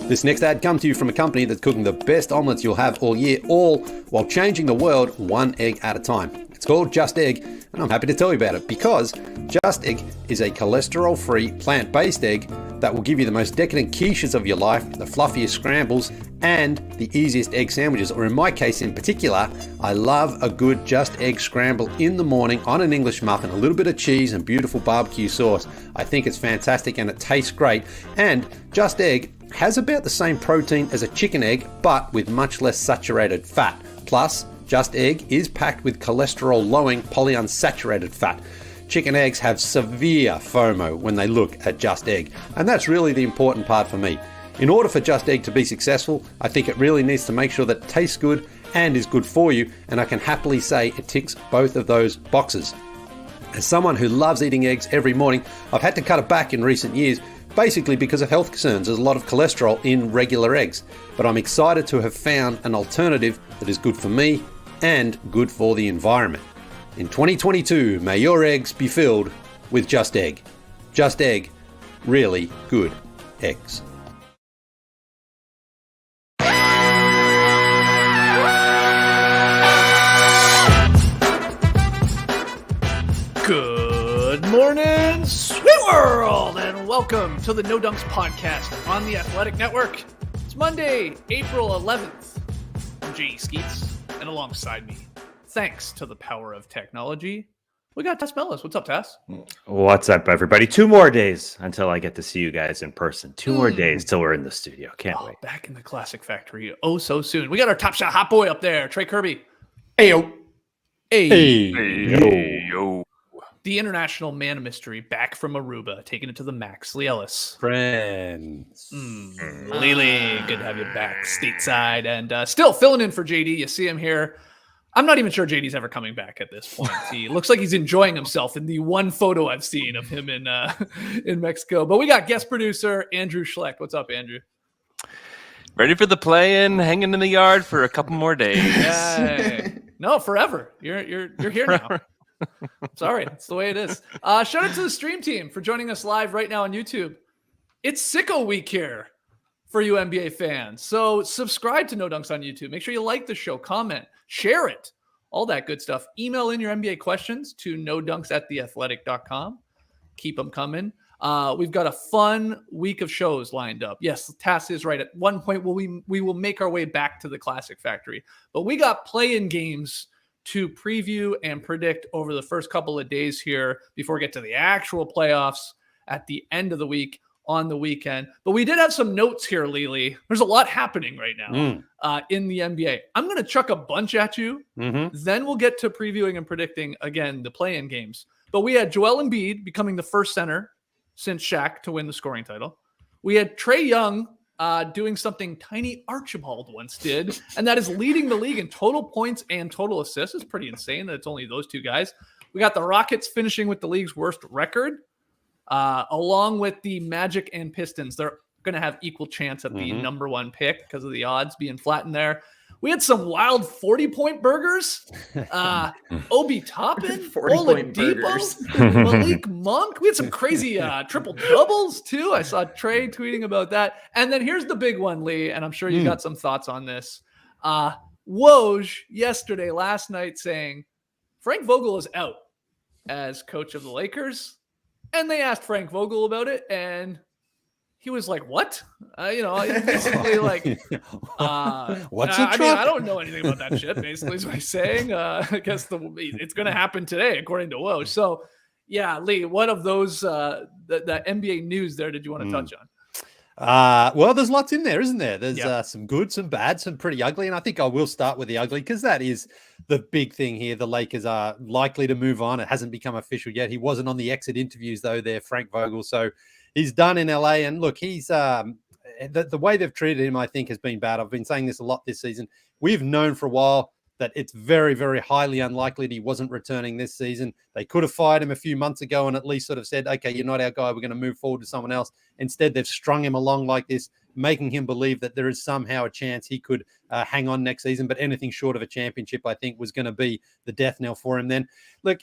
This next ad comes to you from a company that's cooking the best omelets you'll have all year, all while changing the world one egg at a time. It's called Just Egg, and I'm happy to tell you about it because Just Egg is a cholesterol-free, plant-based egg that will give you the most decadent quiches of your life, the fluffiest scrambles, and the easiest egg sandwiches. Or in my case in particular, I love a good Just Egg scramble in the morning on an English muffin, a little bit of cheese and beautiful barbecue sauce. I think it's fantastic and it tastes great. And Just Egg has about the same protein as a chicken egg, but with much less saturated fat. Plus, Just Egg is packed with cholesterol-lowering polyunsaturated fat. Chicken eggs have severe FOMO when they look at Just Egg, and that's really the important part for me. In order for Just Egg to be successful, I think it really needs to make sure that it tastes good and is good for you, and I can happily say it ticks both of those boxes. As someone who loves eating eggs every morning, I've had to cut it back in recent years, basically because of health concerns. There's a lot of cholesterol in regular eggs, but I'm excited to have found an alternative that is good for me and good for the environment. In 2022, may your eggs be filled with Just Egg. Just Egg, really good eggs. Good morning, sweet world, and welcome to the No Dunks podcast on the Athletic Network. It's Monday, April 11th. I'm J.E. Skeets, and alongside me, thanks to the power of technology, we got Tess Mellis. What's up, Tess? What's up, everybody? 2 more days until I get to see you guys in person. 2 more days till we're in the studio. Can't wait. Back in the Classic Factory, oh so soon. We got our Top Shot hot boy up there, Trey Kirby. Ayo. Yo. The international man of mystery, back from Aruba, taking it to the max. Leigh Ellis. Friends. Leigh, good to have you back stateside. And still filling in for JD. You see him here. I'm not even sure JD's ever coming back at this point. He looks like he's enjoying himself in the one photo I've seen of him in Mexico. But we got guest producer Andrew Schlecht. What's up, Andrew? Ready for the play-in, hanging in the yard for a couple more days. Yay. No, forever. You're here now. Sorry, it's the way it is. Shout out to the stream team for joining us live right now on YouTube. It's Sicko Week here for you NBA fans. So subscribe to No Dunks on YouTube. Make sure you like the show, comment, share it, all that good stuff. Email in your NBA questions to nodunks@theathletic.com. Keep them coming. We've got a fun week of shows lined up. Yes, Tass is right. At one point, we will make our way back to the Classic Factory. But we got play-in games to preview and predict over the first couple of days here before we get to the actual playoffs at the end of the week on the weekend. But we did have some notes here, Leigh. There's a lot happening right now in the NBA. I'm going to chuck a bunch at you. Then we'll get to previewing and predicting, again, the play-in games. But we had Joel Embiid becoming the first center since Shaq to win the scoring title. We had Trae Young doing something Tiny Archibald once did, and that is leading the league in total points and total assists. It's pretty insane that it's only those two guys. We got the Rockets finishing with the league's worst record, along with the Magic and Pistons. They're going to have equal chance at the number one pick because of the odds being flattened there. We had some wild 40-point burgers. Obi Toppin, 40-point burgers. Malik Monk. We had some crazy triple doubles too. I saw Trey tweeting about that. And then here's the big one, Leigh, and I'm sure you got some thoughts on this. Woj last night saying Frank Vogel is out as coach of the Lakers. And they asked Frank Vogel about it, and he was like, what? Basically like, what's a truck? I don't know anything about that shit, basically, is what he's saying. I guess it's going to happen today, according to Woj. So, yeah, Leigh, what of those, the NBA news there did you want to touch on? Well, there's lots in there, isn't there? There's some good, some bad, some pretty ugly. And I think I will start with the ugly because that is the big thing here. The Lakers are likely to move on. It hasn't become official yet. He wasn't on the exit interviews, though, there, Frank Vogel. So he's done in LA. And look, he's the way they've treated him, I think, has been bad. I've been saying this a lot this season. We've known for a while that it's very, very highly unlikely that he wasn't returning this season. They could have fired him a few months ago and at least sort of said, okay, you're not our guy. We're going to move forward to someone else. Instead, they've strung him along like this, making him believe that there is somehow a chance he could hang on next season. But anything short of a championship, I think, was going to be the death knell for him then. Look,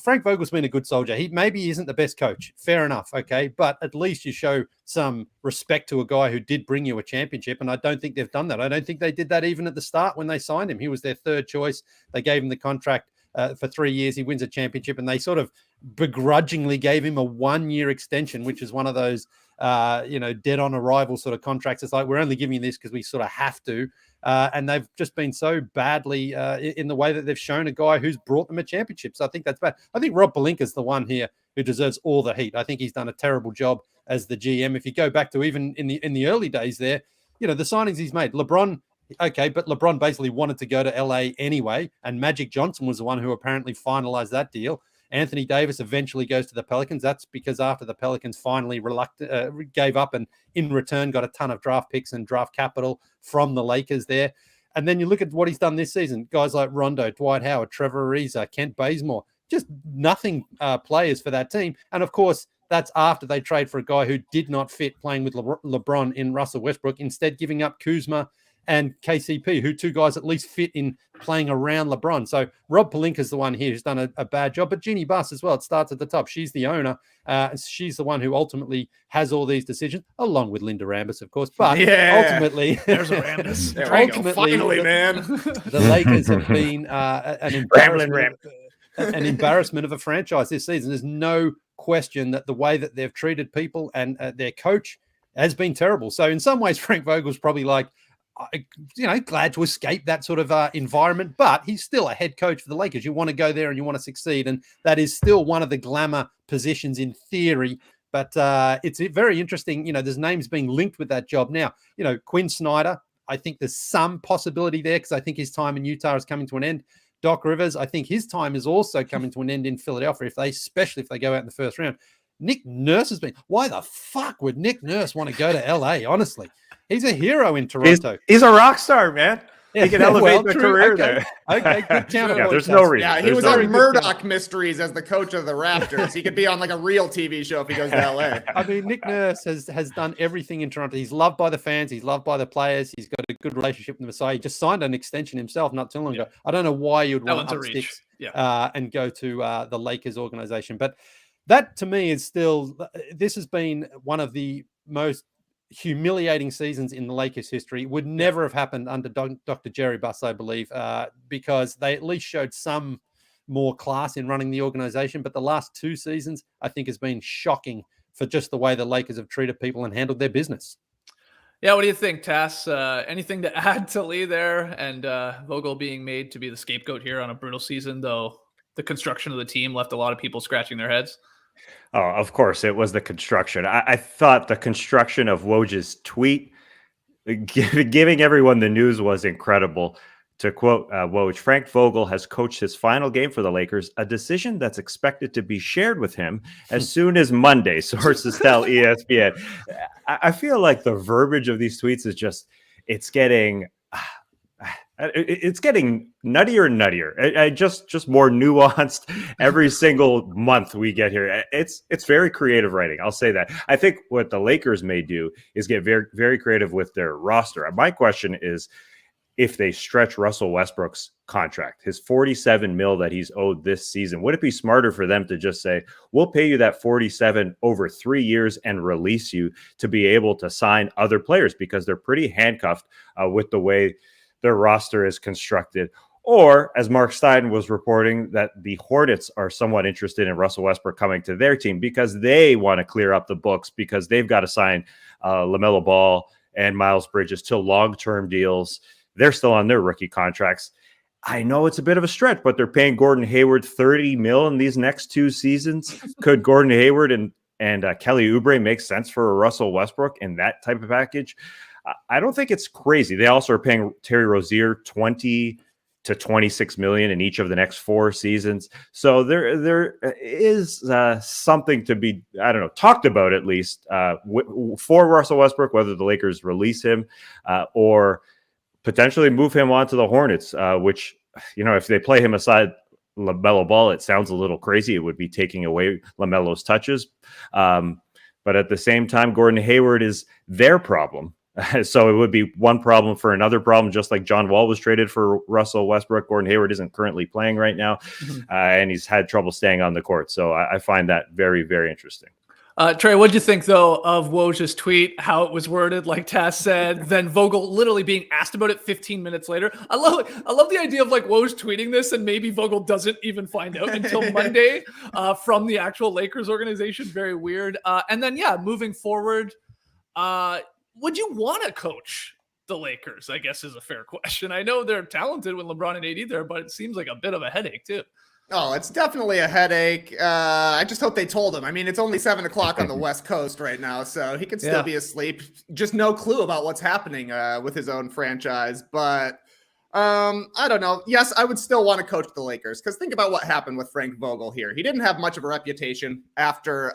Frank Vogel's been a good soldier. He maybe isn't the best coach. Fair enough, okay? But at least you show some respect to a guy who did bring you a championship, and I don't think they've done that. I don't think they did that even at the start when they signed him. He was their third choice. They gave him the contract for 3 years. He wins a championship, and they sort of begrudgingly gave him a 1-year extension, which is one of those dead on arrival sort of contracts. It's like, we're only giving you this because we sort of have to. And they've just been so badly in the way that they've shown a guy who's brought them a championship. So I think that's bad. I think Rob Pelinka is the one here who deserves all the heat. I think he's done a terrible job as the GM. If you go back to even in the early days there, the signings he's made, LeBron, okay, but LeBron basically wanted to go to LA anyway, and Magic Johnson was the one who apparently finalized that deal. Anthony Davis eventually goes to the Pelicans. That's because after the Pelicans finally gave up and in return got a ton of draft picks and draft capital from the Lakers there. And then you look at what he's done this season. Guys like Rondo, Dwight Howard, Trevor Ariza, Kent Bazemore, just nothing players for that team. And of course, that's after they trade for a guy who did not fit playing with LeBron in Russell Westbrook, instead giving up Kuzma and KCP, who two guys at least fit in playing around LeBron. So Rob Pelinka is the one here who's done a bad job. But Jeannie Buss as well, it starts at the top. She's the owner. She's the one who ultimately has all these decisions, along with Linda Rambis, of course. But ultimately, there's a Rambis. Finally, man. The Lakers have been an embarrassment of a franchise this season. There's no question that the way that they've treated people and their coach has been terrible. So in some ways, Frank Vogel's probably like, glad to escape that sort of environment, but he's still a head coach for the Lakers. You want to go there and you want to succeed, and that is still one of the glamour positions in theory. But it's very interesting. There's names being linked with that job now. Quinn Snyder, I think there's some possibility there because I think his time in Utah is coming to an end. Doc Rivers, I think his time is also coming to an end in Philadelphia, especially if they go out in the first round. Nick Nurse has been. Why the fuck would Nick Nurse want to go to LA? Honestly, he's a hero in Toronto. He's a rock star, man. Yeah, he can elevate the career there. Okay, good counter. Yeah, there's no reason. Yeah, he was on Murdoch Mysteries as the coach of the Raptors. He could be on like a real TV show if he goes to LA. I mean, Nick Nurse has done everything in Toronto. He's loved by the fans. He's loved by the players. He's got a good relationship with the Messiah. He just signed an extension himself not too long ago. I don't know why you'd want to up sticks and go to the Lakers organization, but that to me is still, this has been one of the most humiliating seasons in the Lakers history. Would never have happened under Dr. Jerry Buss, I believe, because they at least showed some more class in running the organization. But the last 2 seasons, I think, has been shocking for just the way the Lakers have treated people and handled their business. Yeah, what do you think, Tass? Anything to add to Leigh there, and Vogel being made to be the scapegoat here on a brutal season, though the construction of the team left a lot of people scratching their heads? Oh, of course, it was the construction. I thought the construction of Woj's tweet, giving everyone the news, was incredible. To quote Woj, Frank Vogel has coached his final game for the Lakers, a decision that's expected to be shared with him as soon as Monday, sources tell ESPN. I feel like the verbiage of these tweets is just, it's getting nuttier and nuttier. Just more nuanced every single month we get here. It's very creative writing. I'll say that. I think what the Lakers may do is get very, very creative with their roster. My question is, if they stretch Russell Westbrook's contract, his $47 million that he's owed this season, would it be smarter for them to just say, we'll pay you that $47 over 3 years and release you to be able to sign other players, because they're pretty handcuffed with the way their roster is constructed? Or, as Mark Stein was reporting, that the Hornets are somewhat interested in Russell Westbrook coming to their team because they want to clear up the books, because they've got to sign LaMelo Ball and Miles Bridges to long-term deals. They're still on their rookie contracts. I know it's a bit of a stretch, but they're paying Gordon Hayward $30 million in these next 2 seasons. Could Gordon Hayward and Kelly Oubre make sense for a Russell Westbrook in that type of package? I don't think it's crazy. They also are paying Terry Rozier $20 to $26 million in each of the next 4 seasons. So there is something to be, talked about at least for Russell Westbrook, whether the Lakers release him or potentially move him on to the Hornets, which, if they play him aside LaMelo Ball, it sounds a little crazy. It would be taking away LaMelo's touches. But But at the same time, Gordon Hayward is their problem. So it would be one problem for another problem, just like John Wall was traded for Russell Westbrook. Gordon Hayward isn't currently playing right now, and he's had trouble staying on the court. So I find that very, very interesting. Trey, what'd you think, though, of Woj's tweet, how it was worded, like Taz said, then Vogel literally being asked about it 15 minutes later? I love the idea of like Woj tweeting this and maybe Vogel doesn't even find out until Monday from the actual Lakers organization. Very weird. And then, moving forward, would you want to coach the Lakers, I guess is a fair question. I know they're talented with LeBron and AD there, but it seems like a bit of a headache too. Oh, it's definitely a headache. I just hope they told him. I mean, it's only 7 o'clock on the West Coast right now, so he could still be asleep. Just no clue about what's happening with his own franchise. But I don't know. Yes, I would still want to coach the Lakers because think about what happened with Frank Vogel here. He didn't have much of a reputation after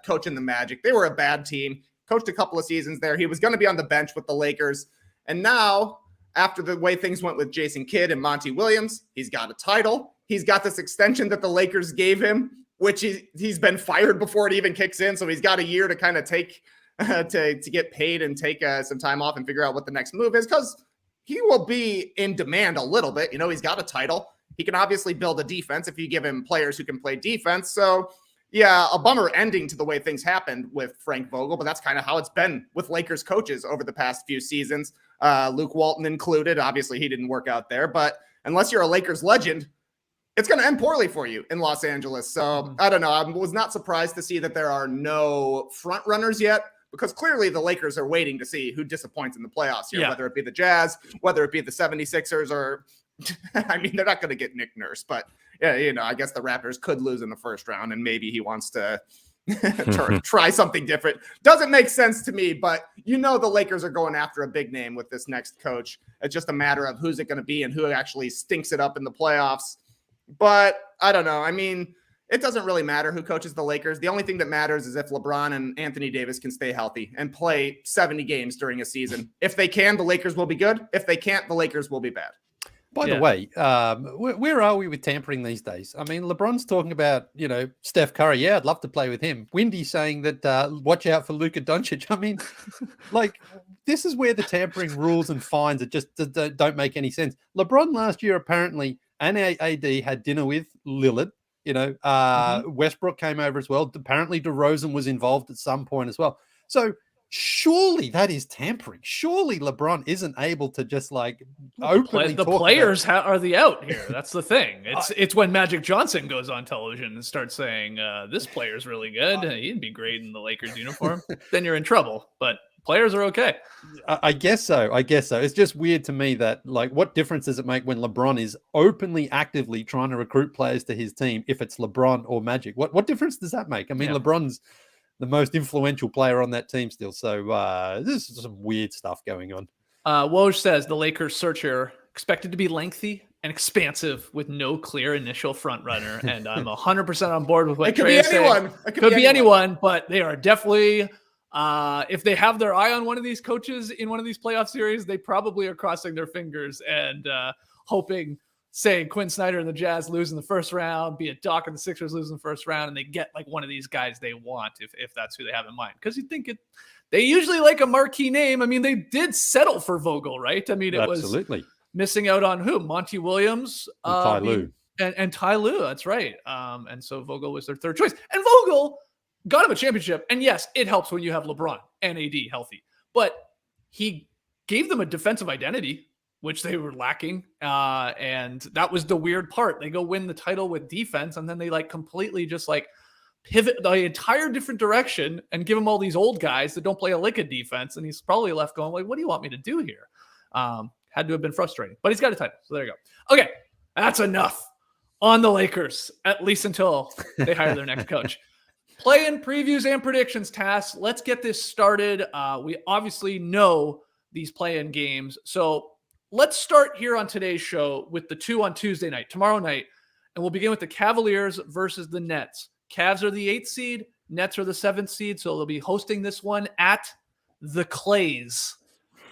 coaching the Magic. They were a bad team. Coached a couple of seasons there. He was going to be on the bench with the Lakers. And now, after the way things went with Jason Kidd and Monty Williams, he's got a title. He's got this extension that the Lakers gave him, which he's been fired before it even kicks in. So he's got a year to kind of take to get paid and take some time off and figure out what the next move is because he will be in demand a little bit. You know, he's got a title. He can obviously build a defense if you give him players who can play defense. So yeah, a bummer ending to the way things happened with Frank Vogel, but that's kind of how it's been with Lakers coaches over the past few seasons, Luke Walton included. Obviously, he didn't work out there, but unless you're a Lakers legend, it's going to end poorly for you in Los Angeles. So I don't know. I was not surprised to see that there are no front runners yet because clearly the Lakers are waiting to see who disappoints in the playoffs here, whether it be the Jazz, whether it be the 76ers, or I mean, they're not going to get Nick Nurse, but yeah, you know, I guess the Raptors could lose in the first round and maybe he wants to try something different. Doesn't make sense to me, but you know, the Lakers are going after a big name with this next coach. It's just a matter of who's it going to be and who actually stinks it up in the playoffs. But I don't know. I mean, it doesn't really matter who coaches the Lakers. The only thing that matters is if LeBron and Anthony Davis can stay healthy and play 70 games during a season. If they can, the Lakers will be good. If they can't, the Lakers will be bad. By the way, where are we with tampering these days? I mean, LeBron's talking about, you know, Steph Curry. Yeah, I'd love to play with him. Windy's saying that watch out for Luka Doncic. I mean, like, this is where the tampering rules and fines are just don't make any sense. LeBron last year apparently and AD had dinner with Lillard. You know, Westbrook came over as well. Apparently DeRozan was involved at some point as well. So surely that is tampering. Surely LeBron isn't able to just like openly the talk players about... are the out here. That's the thing. It's when Magic Johnson goes on television and starts saying this player's really good. He'd be great in the Lakers uniform. Then you're in trouble. But players are okay. I guess so. It's just weird to me that, like, what difference does it make when LeBron is openly, actively trying to recruit players to his team if it's LeBron or Magic? What difference does that make? I mean, LeBron's the most influential player on that team still. So this is some weird stuff going on. Woj says the Lakers search here expected to be lengthy and expansive with no clear initial front runner. And I'm 100% on board with what Trey is saying. It could be anyone, but they are definitely... if they have their eye on one of these coaches in one of these playoff series, they probably are crossing their fingers and hoping, say, Quinn Snyder and the Jazz lose in the first round, be it Doc and the Sixers lose in the first round, and they get like one of these guys they want if that's who they have in mind. Because you think they usually like a marquee name. I mean, they did settle for Vogel, right? I mean, it was missing out on who? Monty Williams, and Ty Lue. And Ty Lue, that's right. And so Vogel was their third choice. And Vogel got him a championship. And yes, it helps when you have LeBron and AD healthy. But he gave them a defensive identity, which they were lacking. And that was the weird part. They go win the title with defense, and then they like completely just like pivot the entire different direction and give him all these old guys that don't play a lick of defense. And he's probably left going like, what do you want me to do here? Had to have been frustrating. But he's got a title. So there you go. Okay, that's enough on the Lakers, at least until they hire their next coach. Play-in previews and predictions, Tass. Let's get this started. We obviously know these play-in games. So let's start here on today's show with the two on Tuesday night, tomorrow night. And we'll begin with the Cavaliers versus the Nets. Cavs are the 8th seed. Nets are the 7th seed. So they'll be hosting this one at the Clays,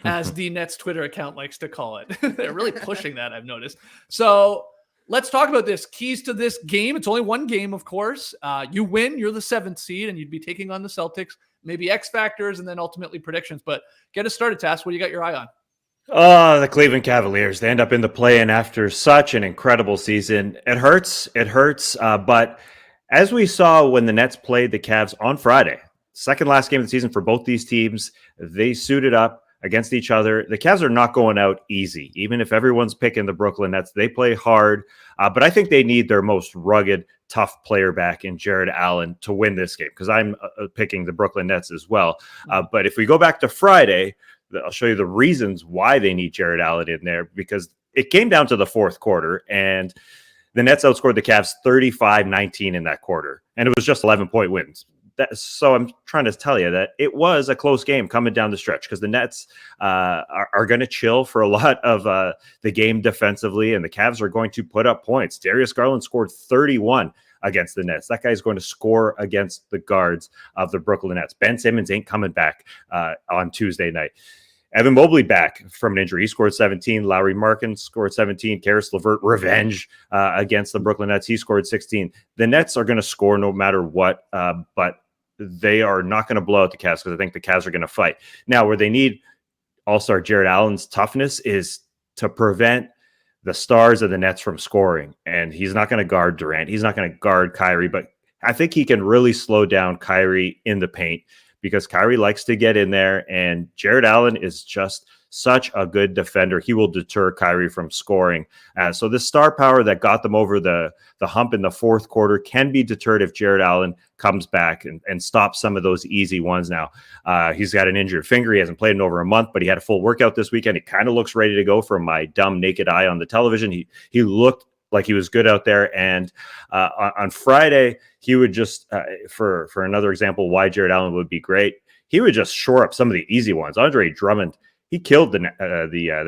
as the Nets Twitter account likes to call it. They're really pushing that, I've noticed. So let's talk about this. Keys to this game. It's only one game, of course. You win, you're the 7th seed, and you'd be taking on the Celtics. Maybe X factors and then ultimately predictions. But get us started, Tass. What do you got your eye on? Oh, the Cleveland Cavaliers. They end up in the play-in after such an incredible season. It hurts. But as we saw when the Nets played the Cavs on Friday, second last game of the season for both these teams, they suited up against each other. The Cavs are not going out easy. Even if everyone's picking the Brooklyn Nets, they play hard. But I think they need their most rugged, tough player back in Jared Allen to win this game, because I'm picking the Brooklyn Nets as well. But if we go back to Friday, I'll show you the reasons why they need Jared Allen in there, because it came down to the fourth quarter, and the Nets outscored the Cavs 35-19 in that quarter, and it was just 11-point wins. So I'm trying to tell you that it was a close game coming down the stretch, because the Nets are going to chill for a lot of the game defensively, and the Cavs are going to put up points. Darius Garland scored 31 against the Nets. That guy is going to score against the guards of the Brooklyn Nets. Ben Simmons ain't coming back on Tuesday night. Evan Mobley back from an injury. He scored 17. Lauri Markkanen scored 17. Karis LeVert, revenge against the Brooklyn Nets. He scored 16. The Nets are going to score no matter what, but they are not going to blow out the Cavs, because I think the Cavs are going to fight. Now, where they need all-star Jared Allen's toughness is to prevent the stars of the Nets from scoring. And he's not going to guard Durant. He's not going to guard Kyrie, but I think he can really slow down Kyrie in the paint, because Kyrie likes to get in there, and Jared Allen is just such a good defender. He will deter Kyrie from scoring. So this star power that got them over the hump in the fourth quarter can be deterred if Jared Allen comes back and stops some of those easy ones now. He's got an injured finger. He hasn't played in over a month, but he had a full workout this weekend. He kind of looks ready to go from my dumb naked eye on the television. He looked like he was good out there. And on Friday, he would just, for another example, why Jared Allen would be great, he would just shore up some of the easy ones. Andre Drummond, he killed the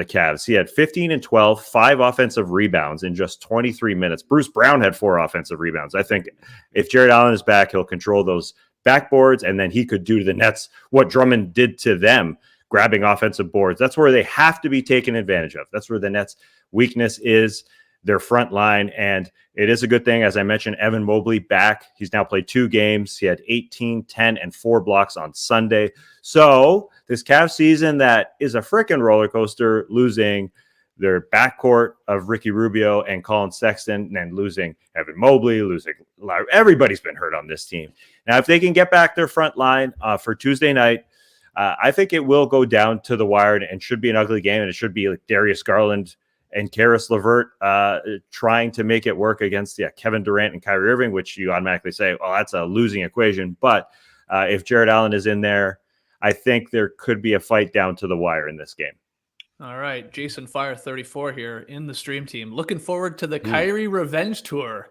Cavs. He had 15 and 12, 5 offensive rebounds in just 23 minutes. Bruce Brown had 4 offensive rebounds. I think if Jared Allen is back, he'll control those backboards, and then he could do to the Nets what Drummond did to them, grabbing offensive boards. That's where they have to be taken advantage of. That's where the Nets' weakness is, their front line. And it is a good thing, as I mentioned, Evan Mobley back. He's now played 2 games. He had 18, 10, and 4 blocks on Sunday. So this Cavs season that is a freaking roller coaster, losing their backcourt of Ricky Rubio and Colin Sexton, and losing Evan Mobley, losing Larry. Everybody's been hurt on this team. Now, if they can get back their front line for Tuesday night, I think it will go down to the wire and should be an ugly game. And it should be like Darius Garland and Karis LeVert trying to make it work against Kevin Durant and Kyrie Irving, which you automatically say, well, that's a losing equation. But if Jared Allen is in there, I think there could be a fight down to the wire in this game. All right. Jason Fire 34 here in the stream team. Looking forward to the Kyrie revenge tour.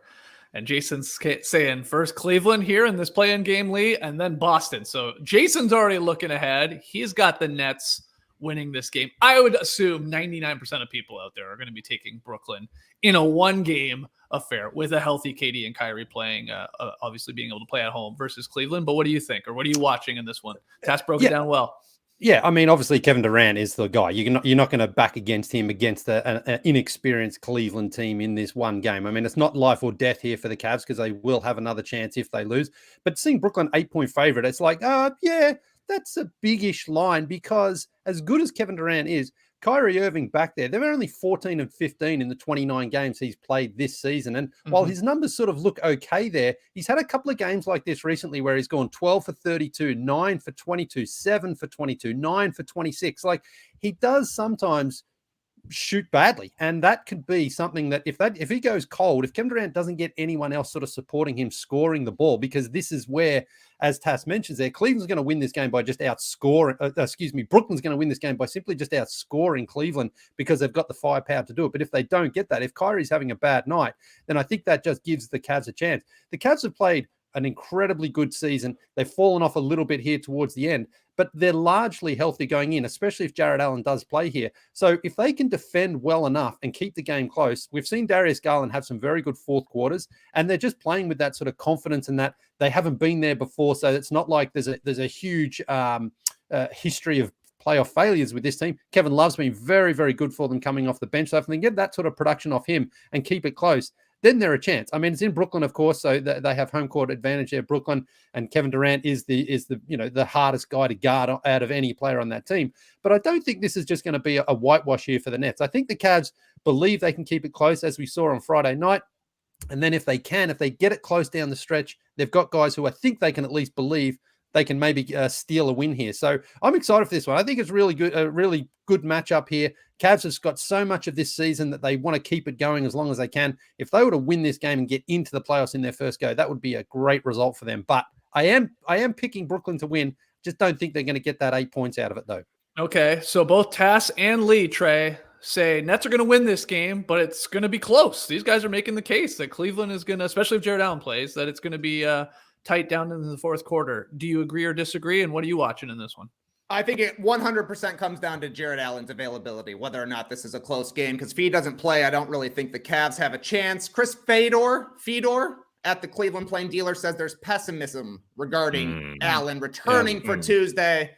And Jason's saying first Cleveland here in this play-in game, Leigh, and then Boston. So Jason's already looking ahead. He's got the Nets winning this game. I would assume 99% of people out there are going to be taking Brooklyn in a 1-game affair with a healthy KD and Kyrie playing, obviously being able to play at home versus Cleveland. But what do you think? Or what are you watching in this one? Tass broke it down well. Yeah, I mean, obviously Kevin Durant is the guy. You're not going to back against him against an inexperienced Cleveland team in this one game. I mean, it's not life or death here for the Cavs, because they will have another chance if they lose. But seeing Brooklyn 8-point favorite, it's like, yeah, that's a big-ish line, because as good as Kevin Durant is, Kyrie Irving back there, they're only 14 and 15 in the 29 games he's played this season. And while his numbers sort of look okay there, he's had a couple of games like this recently where he's gone 12 for 32, 9 for 22, 7 for 22, 9 for 26. Like, he does sometimes shoot badly, and that could be something that if he goes cold, if Kevin Durant doesn't get anyone else sort of supporting him scoring the ball, because this is where, as Tass mentions there, Cleveland's going to win this game by just outscoring, Brooklyn's going to win this game by simply just outscoring Cleveland, because they've got the firepower to do it. But if they don't get that, if Kyrie's having a bad night, then I think that just gives the Cavs a chance. The Cavs have played an incredibly good season. They've fallen off a little bit here towards the end, but they're largely healthy going in, especially if Jared Allen does play here. So if they can defend well enough and keep the game close, we've seen Darius Garland have some very good fourth quarters, and they're just playing with that sort of confidence, and that they haven't been there before. So it's not like there's a huge history of playoff failures with this team. Kevin Love's been very, very good for them coming off the bench. So if they can get that sort of production off him and keep it close, then they're a chance. I mean, it's in Brooklyn, of course, so they have home court advantage there. Brooklyn, and Kevin Durant is the hardest guy to guard out of any player on that team. But I don't think this is just going to be a whitewash here for the Nets. I think the Cavs believe they can keep it close, as we saw on Friday night. And then if they get it close down the stretch, they've got guys who I think they can at least believe they can maybe steal a win here. So I'm excited for this one. I think it's really good, a really good matchup here. Cavs have got so much of this season that they want to keep it going as long as they can. If they were to win this game and get into the playoffs in their first go, that would be a great result for them. But I am picking Brooklyn to win. Just don't think they're going to get that 8 points out of it, though. Okay, so both Tass and Leigh, Trey, say Nets are going to win this game, but it's going to be close. These guys are making the case that Cleveland is going to, especially if Jared Allen plays, that it's going to be tight down in the fourth quarter. Do you agree or disagree? And what are you watching in this one? I think it 100% comes down to Jared Allen's availability, whether or not this is a close game. Because if he doesn't play, I don't really think the Cavs have a chance. Chris Fedor at the Cleveland Plain Dealer says there's pessimism regarding Allen returning for Tuesday.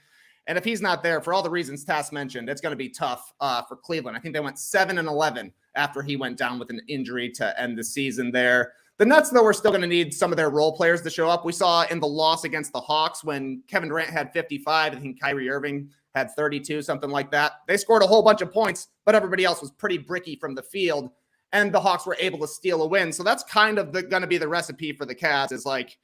And if he's not there, for all the reasons Tass mentioned, it's going to be tough for Cleveland. I think they went 7-11 after he went down with an injury to end the season there. The Nets, though, are still going to need some of their role players to show up. We saw in the loss against the Hawks when Kevin Durant had 55, I think Kyrie Irving had 32, something like that. They scored a whole bunch of points, but everybody else was pretty bricky from the field, and the Hawks were able to steal a win. So that's kind of going to be the recipe for the Cavs, is like,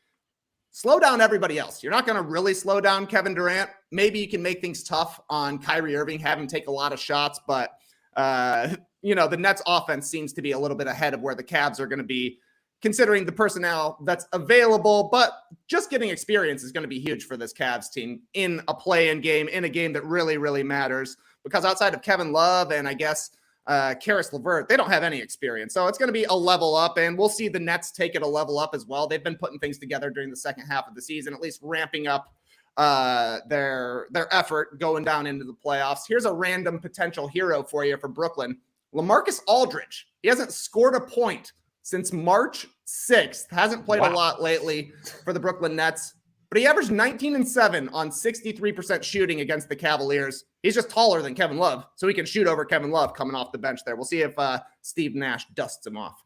slow down everybody else. You're not going to really slow down Kevin Durant. Maybe you can make things tough on Kyrie Irving, have him take a lot of shots, but the Nets offense seems to be a little bit ahead of where the Cavs are going to be, considering the personnel that's available. But just getting experience is going to be huge for this Cavs team in a play-in game, in a game that really, really matters, because outside of Kevin Love and I guess Karis LeVert, they don't have any experience. So it's going to be a level up, and we'll see the Nets take it a level up as well. They've been putting things together during the second half of the season, at least ramping up their effort going down into the playoffs. Here's a random potential hero for you for Brooklyn. LaMarcus Aldridge. He hasn't scored a point since March 6th. Hasn't played a lot lately for the Brooklyn Nets, but he averaged 19-7 on 63% shooting against the Cavaliers. He's just taller than Kevin Love, so he can shoot over Kevin Love coming off the bench there. We'll see if Steve Nash dusts him off.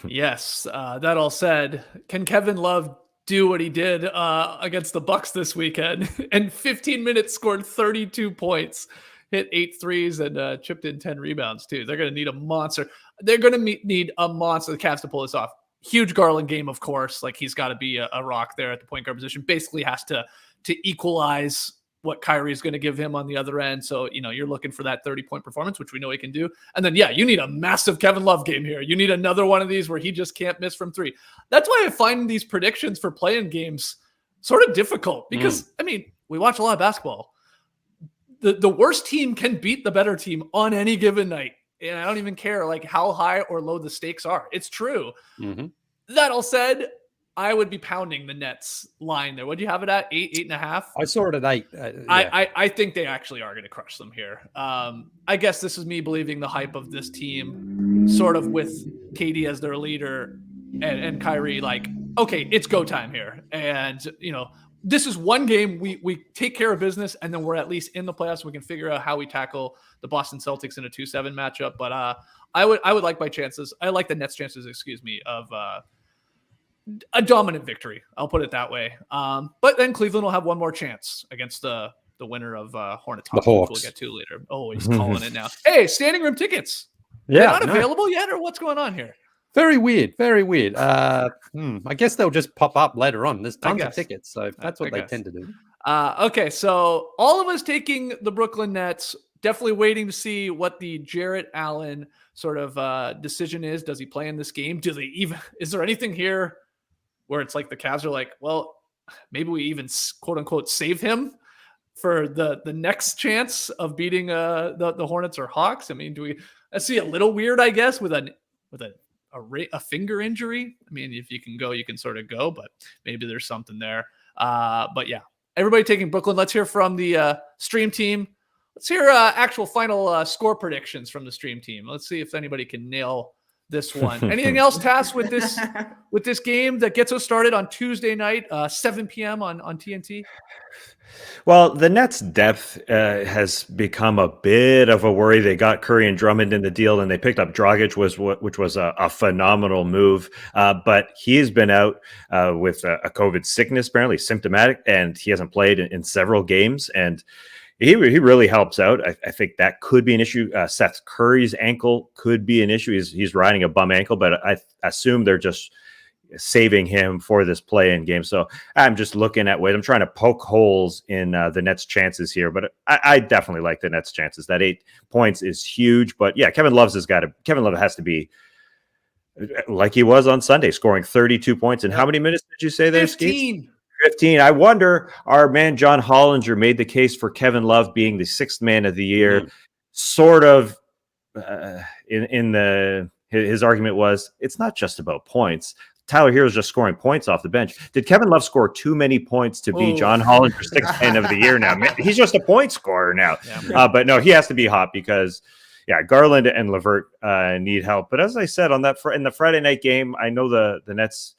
Yes, that all said, can Kevin Love do what he did against the Bucks this weekend? And 15 minutes scored 32 points, hit 8 threes, and chipped in 10 rebounds too. They're going to need a monster. They're going to need a monster, the Cavs, to pull this off. Huge Garland game, of course. Like, he's got to be a rock there at the point guard position. Basically has to equalize what Kyrie is going to give him on the other end. So, you're looking for that 30-point performance, which we know he can do. And then, you need a massive Kevin Love game here. You need another one of these where he just can't miss from three. That's why I find these predictions for play-in games sort of difficult, because, we watch a lot of basketball. The worst team can beat the better team on any given night. And I don't even care like how high or low the stakes are. It's true. Mm-hmm. That all said, I would be pounding the Nets line there. What do you have it at? 8.5? I saw it at 8. I think they actually are going to crush them here. I guess this is me believing the hype of this team, sort of with KD as their leader and Kyrie, like, okay, it's go time here. And, this is one game we take care of business, and then we're at least in the playoffs. We can figure out how we tackle the Boston Celtics in a 2-7 matchup. But I would like my chances. I like the Nets' chances, of a dominant victory. I'll put it that way. But then Cleveland will have one more chance against the winner of Hornets. The Hawks. We'll get to later. Oh, he's calling it now. Hey, standing room tickets. Yeah, they're not available yet, or what's going on here? Very weird. Very weird. I guess they'll just pop up later on. There's tons of tickets, so that's what they tend to do. Okay, so all of us taking the Brooklyn Nets, definitely waiting to see what the Jarrett Allen sort of decision is. Does he play in this game? Is there anything here where it's like the Cavs are like, well, maybe we even quote unquote save him for the next chance of beating the Hornets or Hawks? Do we see a little weird, I guess, with a finger injury? If you can go, you can sort of go, but maybe there's something there. But yeah, everybody taking Brooklyn. Let's hear from the stream team. Let's hear actual final score predictions from the stream team. Let's see if anybody can nail this one. Anything else, Tass, with this game that gets us started on Tuesday night, 7 p.m. on TNT? Well, the Nets' depth has become a bit of a worry. They got Curry and Drummond in the deal, and they picked up Dragic, which was a phenomenal move. But he's been out with a COVID sickness, apparently symptomatic, and he hasn't played in several games. And he really helps out. I think that could be an issue. Seth Curry's ankle could be an issue. He's riding a bum ankle, but I assume they're just saving him for this play-in game. So I'm just looking at Wade. I'm trying to poke holes in the Nets' chances here, but I definitely like the Nets' chances. That 8 points is huge, but yeah, Kevin Love has to be like he was on Sunday, scoring 32 points. And how many minutes did you say there, 15. 15. I wonder, our man John Hollinger made the case for Kevin Love being the 6th man of the year. Sort of his argument was, it's not just about points. Tyler Hero's just scoring points off the bench. Did Kevin Love score too many points to be John Hollinger's 6th man of the year now? He's just a point scorer now. Yeah. But no, he has to be hot because, yeah, Garland and LeVert need help. But as I said, in the Friday night game, I know the Nets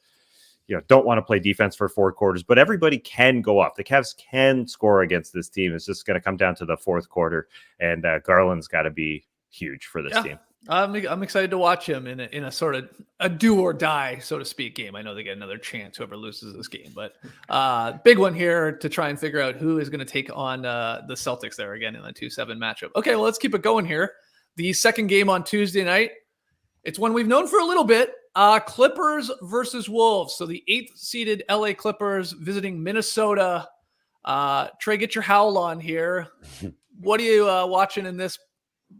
don't want to play defense for 4 quarters, but everybody can go off. The Cavs can score against this team. It's just going to come down to the 4th quarter, and Garland's got to be huge for this team. I'm excited to watch him in a sort of a do or die, so to speak, game. I know they get another chance, whoever loses this game, but big one here to try and figure out who is going to take on the Celtics there again in the 2-7 matchup. Okay, well, let's keep it going here. The second game on Tuesday night. It's one we've known for a little bit. Clippers versus Wolves. So the 8th seeded LA Clippers visiting Minnesota. Trey, get your howl on here. What are you watching in this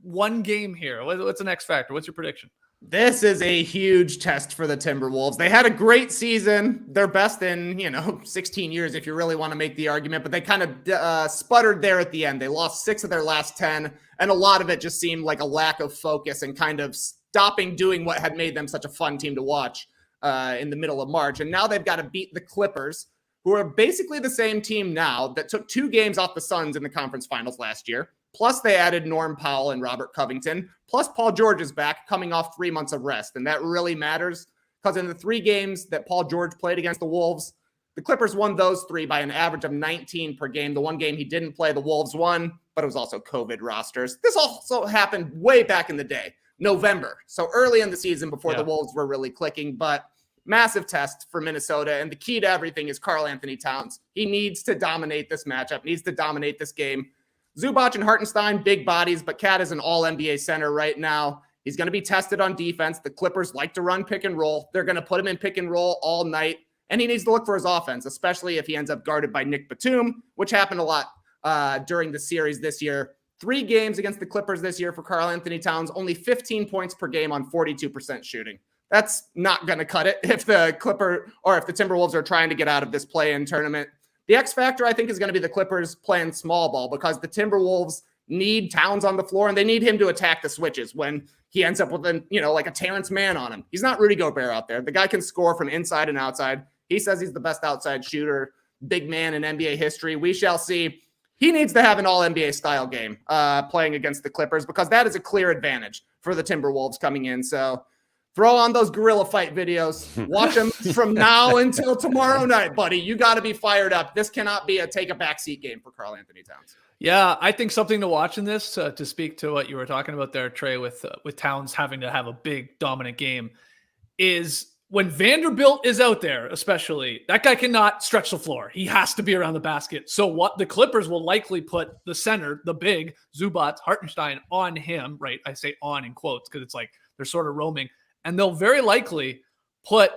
one game here? What's the X factor? What's your prediction? This is a huge test for the Timberwolves. They had a great season, their best in 16 years, if you really want to make the argument. But they kind of sputtered there at the end. They lost 6 of their last 10, and a lot of it just seemed like a lack of focus and kind of stopping doing what had made them such a fun team to watch in the middle of March. And now they've got to beat the Clippers, who are basically the same team now that took 2 games off the Suns in the conference finals last year. Plus, they added Norm Powell and Robert Covington. Plus, Paul George is back, coming off 3 months of rest. And that really matters because in the 3 games that Paul George played against the Wolves, the Clippers won those 3 by an average of 19 per game. The one game he didn't play, the Wolves won, but it was also COVID rosters. This also happened way back in the day, November. So early in the season before the Wolves were really clicking. But massive test for Minnesota. And the key to everything is Karl Anthony Towns. He needs to dominate this matchup, needs to dominate this game. Zubac and Hartenstein, big bodies, but Cat is an all-NBA center right now. He's going to be tested on defense. The Clippers like to run pick and roll. They're going to put him in pick and roll all night, and he needs to look for his offense, especially if he ends up guarded by Nick Batum, which happened a lot during the series this year. 3 games against the Clippers this year for Karl Anthony Towns, only 15 points per game on 42% shooting. That's not going to cut it if the Timberwolves are trying to get out of this play-in tournament. The X factor, I think, is going to be the Clippers playing small ball because the Timberwolves need Towns on the floor and they need him to attack the switches when he ends up with like a Terrence Mann on him. He's not Rudy Gobert out there. The guy can score from inside and outside. He says he's the best outside shooter, big man in NBA history. We shall see. He needs to have an all-NBA style game playing against the Clippers because that is a clear advantage for the Timberwolves coming in. So throw on those gorilla fight videos. Watch them from now until tomorrow night, buddy. You got to be fired up. This cannot be a take a backseat game for Karl Anthony Towns. Yeah, I think something to watch in this, to speak to what you were talking about there, Trey, with Towns having to have a big dominant game, is when Vanderbilt is out there, especially, that guy cannot stretch the floor. He has to be around the basket. So what the Clippers will likely put the center, the big Zubac, Hartenstein on him, right? I say on in quotes because it's like they're sort of roaming. And they'll very likely put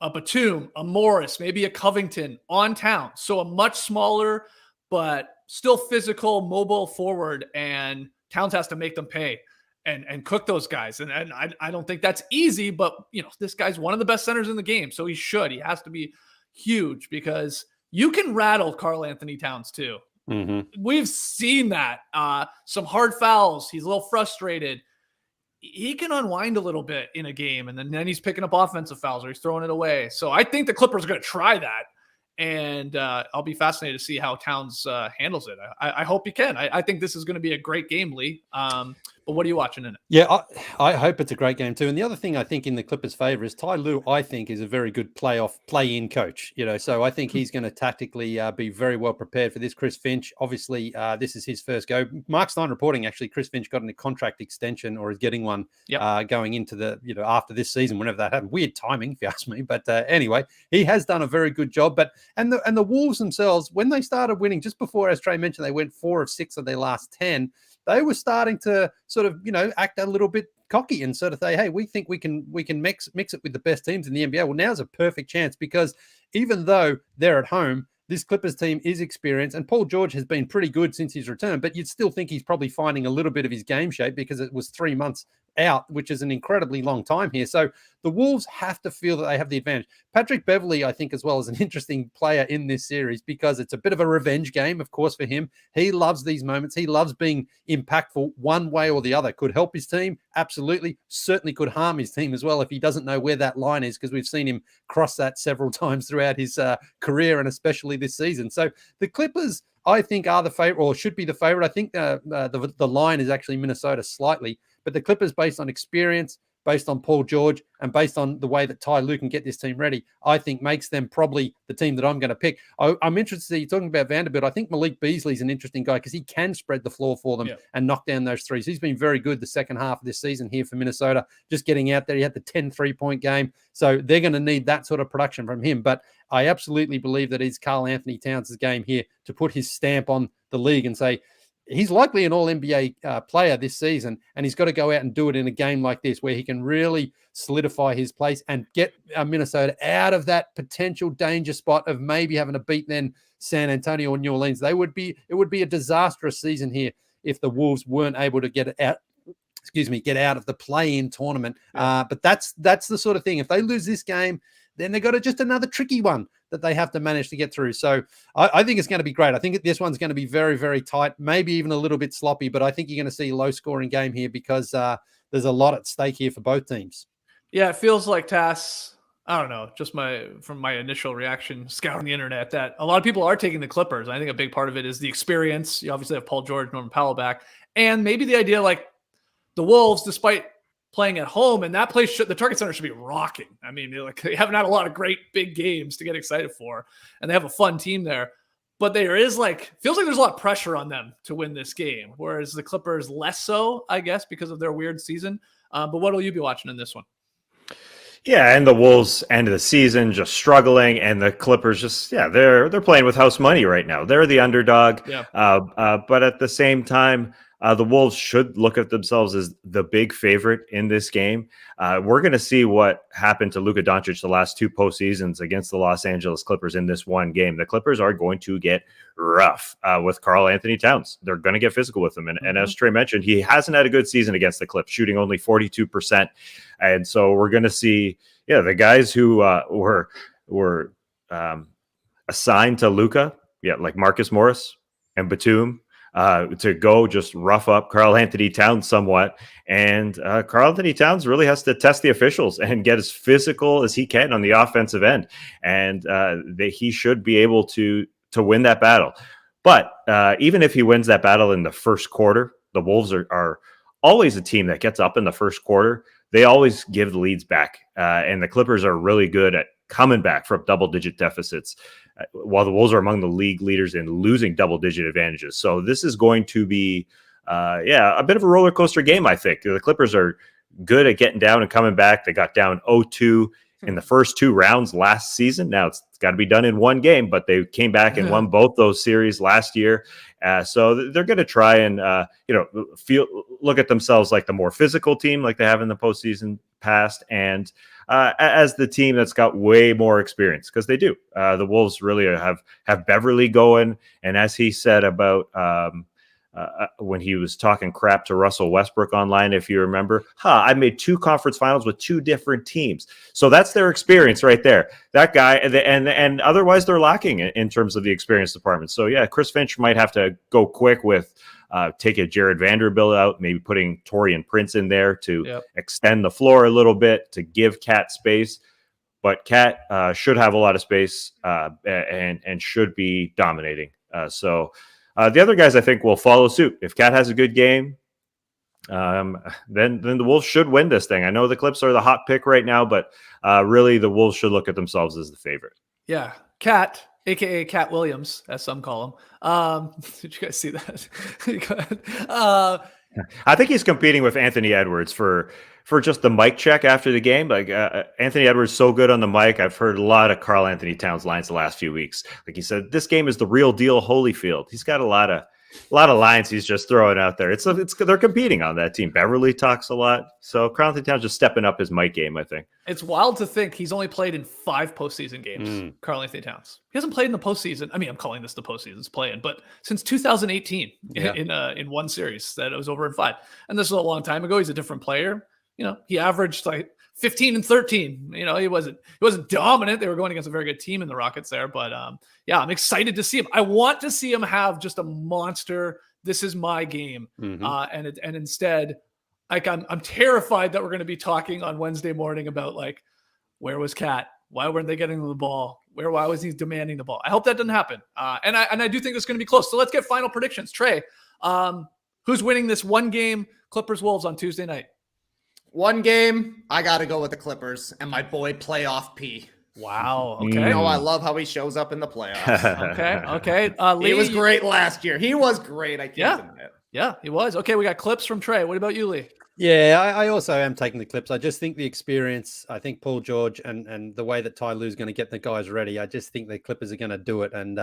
a Batum, a Morris, maybe a Covington on Towns. So a much smaller, but still physical, mobile forward. And Towns has to make them pay and cook those guys. And I don't think that's easy, but this guy's one of the best centers in the game. So he has to be huge because you can rattle Karl Anthony Towns too. Mm-hmm. We've seen that. Some hard fouls. He's a little frustrated. He can unwind a little bit in a game, and then he's picking up offensive fouls or he's throwing it away. So I think the Clippers are going to try that, and I'll be fascinated to see how Towns handles it. I hope he can. I think this is going to be a great game, Leigh. But But what are you watching in it? Yeah, I hope it's a great game too. And the other thing I think in the Clippers' favor is Ty Lue, I think, is a very good play-in coach. So I think he's going to tactically be very well prepared for this. Chris Finch, obviously, this is his first go. Mark Stein reporting, actually, Chris Finch got a contract extension or is getting one going into the, after this season, whenever that happened. Weird timing, if you ask me. But anyway, he has done a very good job. But and the Wolves themselves, when they started winning, just before, as Trey mentioned, they went 4 of 6 of their last 10. They were starting to sort of, act a little bit cocky and sort of say, hey, we think we can mix it with the best teams in the NBA. Well, now's a perfect chance because even though they're at home, this Clippers team is experienced, and Paul George has been pretty good since his return, but you'd still think he's probably finding a little bit of his game shape because it was 3 months out, which is an incredibly long time here. So the Wolves have to feel that they have the advantage. Patrick Beverley, I think, as well, is an interesting player in this series because it's a bit of a revenge game, of course, for him. He loves these moments. He loves being impactful one way or the other. Could help his team, absolutely. Certainly could harm his team as well if he doesn't know where that line is, because we've seen him cross that several times throughout his career and especially this season. So the Clippers, I think, are the favorite, or should be the favorite. I think the line is actually Minnesota slightly, but the Clippers, based on experience, based on Paul George, and based on the way that Ty Lue can get this team ready, I think makes them probably the team that I'm going to pick. I'm interested, you're talking about Vanderbilt. I think Malik Beasley's an interesting guy because he can spread the floor for them and knock down those threes. He's been very good the second half of this season here for Minnesota, just getting out there. He had the 10 3-point game. So they're going to need that sort of production from him. But I absolutely believe that it's Karl Anthony Towns' game here to put his stamp on the league and say, he's likely an all-NBA player this season, and he's got to go out and do it in a game like this where he can really solidify his place and get Minnesota out of that potential danger spot of maybe having to beat then San Antonio or New Orleans. It would be a disastrous season here if the Wolves weren't able to get out of the play-in tournament. But that's the sort of thing. If they lose this game, then they've got just another tricky one that they have to manage to get through. So I think it's going to be great. I think this one's going to be very, very tight, maybe even a little bit sloppy, but I think you're going to see a low-scoring game here because there's a lot at stake here for both teams. Yeah, it feels like Tass, I don't know, just from my initial reaction scouring the internet, that a lot of people are taking the Clippers. I think a big part of it is the experience. You obviously have Paul George, Norman Powell back, and maybe the idea like the Wolves, despite playing at home, and that place the Target Center should be rocking. I mean, they haven't had a lot of great big games to get excited for, and they have a fun team there. But there is feels like there's a lot of pressure on them to win this game, whereas the Clippers less so, I guess, because of their weird season. But what will you be watching in this one? Yeah, and the Wolves end of the season just struggling, and the Clippers just they're playing with house money right now. They're the underdog, but at the same time, the Wolves should look at themselves as the big favorite in this game. We're going to see what happened to Luka Doncic the last 2 postseasons against the Los Angeles Clippers in this one game. The Clippers are going to get rough with Karl Anthony Towns. They're going to get physical with him. And as Trey mentioned, he hasn't had a good season against the Clips, shooting only 42%. And so we're going to see, the guys who were assigned to Luka, like Marcus Morris and Batum, to go just rough up Karl Anthony Towns somewhat. And Karl Anthony Towns really has to test the officials and get as physical as he can on the offensive end. And he should be able to win that battle. But even if he wins that battle in the first quarter, the Wolves are always a team that gets up in the first quarter. They always give the leads back. And the Clippers are really good at coming back from double-digit deficits, while the Wolves are among the league leaders in losing double-digit advantages. So this is going to be, a bit of a roller coaster game, I think. The Clippers are good at getting down and coming back. They got down 0-2 in the first 2 rounds last season. Now it's got to be done in one game, but they came back and won both those series last year. So they're going to try and, look at themselves like the more physical team like they have in the postseason past, and as the team that's got way more experience, because they do. The Wolves really have Beverly going, and as he said about when he was talking crap to Russell Westbrook online, if you remember, I made 2 conference finals with 2 different teams. So that's their experience right there. That guy, and otherwise they're lacking in terms of the experience department. So Chris Finch might have to go quick with taking Jared Vanderbilt out, maybe putting Taurean Prince in there to extend the floor a little bit, to give Cat space. But Cat should have a lot of space and should be dominating. So the other guys, I think, will follow suit. If Cat has a good game, then the Wolves should win this thing. I know the Clips are the hot pick right now, but really the Wolves should look at themselves as the favorite. Yeah. Cat, aka Cat Williams, as some call him. Did you guys see that? I think he's competing with Anthony Edwards for just the mic check after the game. Like Anthony Edwards so good on the mic. I've heard a lot of Karl Anthony Towns lines the last few weeks. Like he said, this game is the real deal Holyfield. He's got a lot of lines he's just throwing out there. It's they're competing on that team. Beverly talks a lot. So Karl Anthony Towns just stepping up his mic game, I think. It's wild to think he's only played in 5 postseason games, Karl Anthony Towns. He hasn't played in the postseason. I mean, I'm calling this the postseason's playing, but since 2018 in one series that it was over in 5. And this is a long time ago. He's a different player. You know, he averaged like 15 and 13. You know, he wasn't dominant. They were going against a very good team in the Rockets there, but yeah, I'm excited to see him. I want to see him have just a monster. This is my game. And instead, like I'm terrified that we're going to be talking on Wednesday morning about like, where was Cat? Why weren't they getting the ball? Why was he demanding the ball? I hope that doesn't happen. And I do think it's going to be close. So let's get final predictions. Trey, who's winning this one game Clippers Wolves on Tuesday night? One game, I got to go with the Clippers and my boy Playoff P. Wow. Okay. You know, I love how he shows up in the playoffs. Okay. Leigh, he was great last year. He was great. I can't deny it. Yeah, he was. Okay, we got clips from Trey. What about you, Leigh? Yeah, I also am taking the Clips. I just think the experience, I think Paul George and the way that Ty Lue's going to get the guys ready, I just think the Clippers are going to do it. And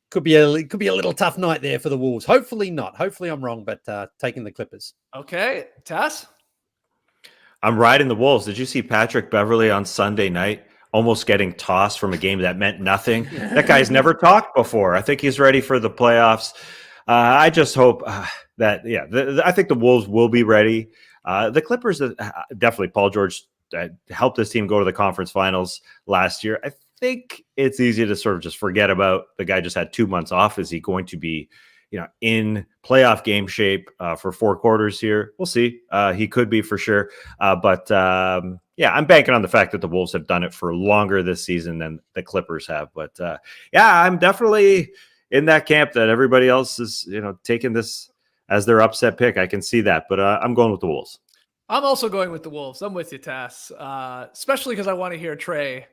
could be a little tough night there for the Wolves. Hopefully not. Hopefully I'm wrong, but taking the Clippers. Okay. Tass? I'm riding the Wolves. Did you see Patrick Beverly on Sunday night almost getting tossed from a game that meant nothing? That guy's never talked before. I think he's ready for the playoffs. I just hope that, I think the Wolves will be ready. The Clippers, definitely Paul George helped this team go to the conference finals last year. I think it's easy to sort of just forget about the guy just had 2 months off. Is he going to be in playoff game shape for 4 quarters here? We'll see. He could be for sure. But I'm banking on the fact that the Wolves have done it for longer this season than the Clippers have. But I'm definitely in that camp that everybody else is, taking this as their upset pick. I can see that, but I'm going with the Wolves. I'm also going with the Wolves. I'm with you, Tass, especially because I want to hear Trey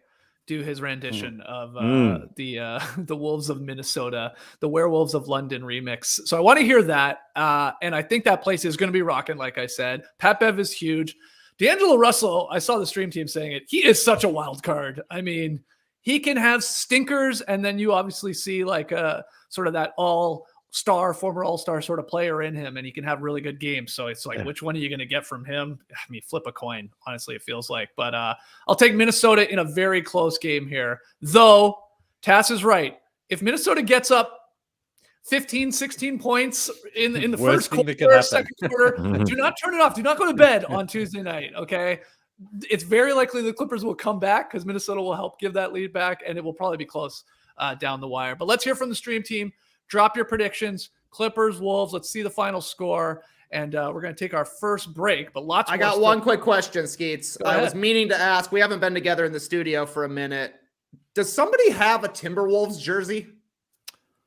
do his rendition of the Wolves of Minnesota, the Werewolves of London remix. So I want to hear that. And I think that place is going to be rocking, like I said. Pat Bev is huge. D'Angelo Russell, I saw the stream team saying it. He is such a wild card. I mean, he can have stinkers, and then you obviously see like a sort of that former all-star sort of player in him, and he can have really good games. So it's like, which one are you going to get from him? I mean, flip a coin, honestly, it feels like. But I'll take Minnesota in a very close game here. Though, Tass is right. If Minnesota gets up 15, 16 points in the first quarter, second quarter, do not turn it off. Do not go to bed on Tuesday night, okay? It's very likely the Clippers will come back because Minnesota will help give that lead back, and it will probably be close down the wire. But let's hear from the stream team. Drop your predictions. Clippers, Wolves. Let's see the final score. And we're going to take our first break. But I got one quick question, Skeets. I was meaning to ask. We haven't been together in the studio for a minute. Does somebody have a Timberwolves jersey?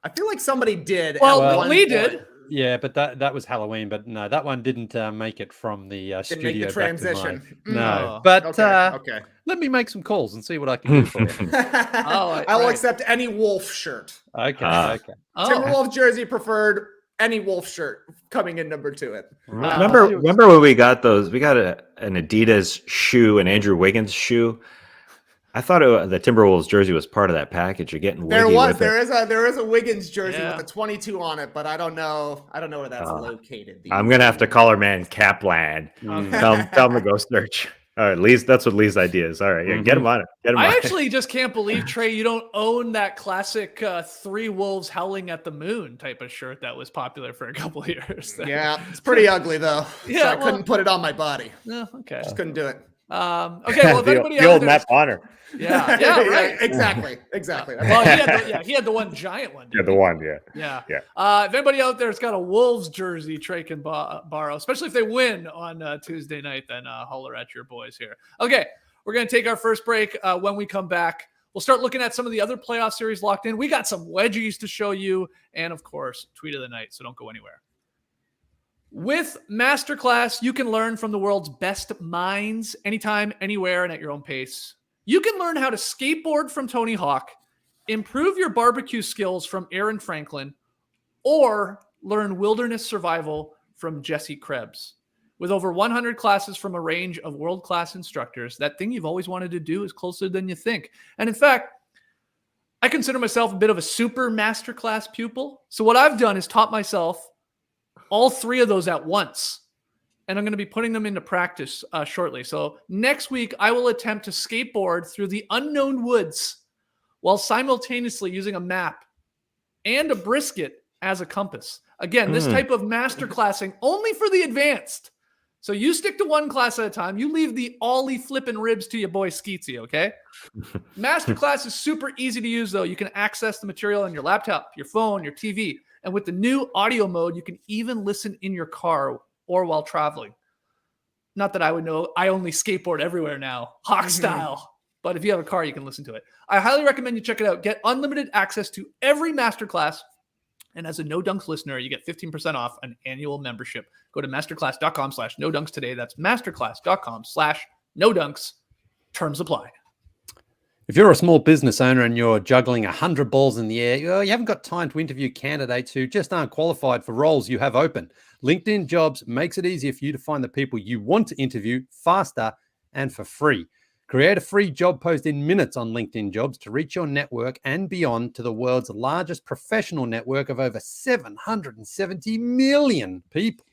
I feel like somebody did. Well, Leigh did. Yeah, but that was Halloween. But no, that one didn't make it from the studio. Didn't make the transition. No, but okay. Let me make some calls and see what I can do for you. I will accept any Wolf shirt. Okay. Timberwolves jersey preferred. Any Wolf shirt coming in number 2. Remember when we got those? We got an Adidas shoe, an Andrew Wiggins shoe. I thought the Timberwolves jersey was part of that package. You're getting there is a Wiggins jersey with a 22 on it, but I don't know where that's located. I'm gonna have to call our man Kaplan. Tell him to go search. All right, that's what Leigh's idea is. All right, get him on it. I actually just can't believe, Trey, you don't own that classic 3 wolves howling at the moon type of shirt that was popular for a couple of years. Yeah, it's pretty ugly though. So I couldn't put it on my body. No, okay. Just couldn't do it. Okay, well, if anybody the old Matt Bonner. Yeah, right. Exactly. Well, he had the one giant one. Yeah, the one. Yeah. If anybody out there's got a Wolves jersey, Trey can borrow, especially if they win on Tuesday night. Then holler at your boys here. Okay, we're gonna take our first break. When we come back, we'll start looking at some of the other playoff series locked in. We got some wedgies to show you, and of course, tweet of the night. So don't go anywhere. With Masterclass, you can learn from the world's best minds anytime, anywhere, and at your own pace. You can learn how to skateboard from Tony Hawk, improve your barbecue skills from Aaron Franklin, or learn wilderness survival from Jesse Krebs. With over 100 classes from a range of world-class instructors, that thing you've always wanted to do is closer than you think. And in fact, I consider myself a bit of a super masterclass pupil. So what I've done is taught myself all 3 of those at once. And I'm going to be putting them into practice shortly. So next week, I will attempt to skateboard through the unknown woods while simultaneously using a map and a brisket as a compass. Again, this type of masterclassing only for the advanced. So you stick to one class at a time. You leave the ollie flipping ribs to your boy Skeetsy, okay? Masterclass is super easy to use, though. You can access the material on your laptop, your phone, your TV. And with the new audio mode, you can even listen in your car or while traveling. Not that I would know. I only skateboard everywhere now, Hawk style. But if you have a car, you can listen to it. I highly recommend you check it out. Get unlimited access to every masterclass. And as a No Dunks listener, you get 15% off an annual membership. Go to masterclass.com/nodunks today. That's masterclass.com/nodunks. Terms apply. If you're a small business owner and you're juggling 100 balls in the air, you haven't got time to interview candidates who just aren't qualified for roles you have open. LinkedIn Jobs makes it easier for you to find the people you want to interview faster and for free. Create a free job post in minutes on LinkedIn Jobs to reach your network and beyond to the world's largest professional network of over 770 million people.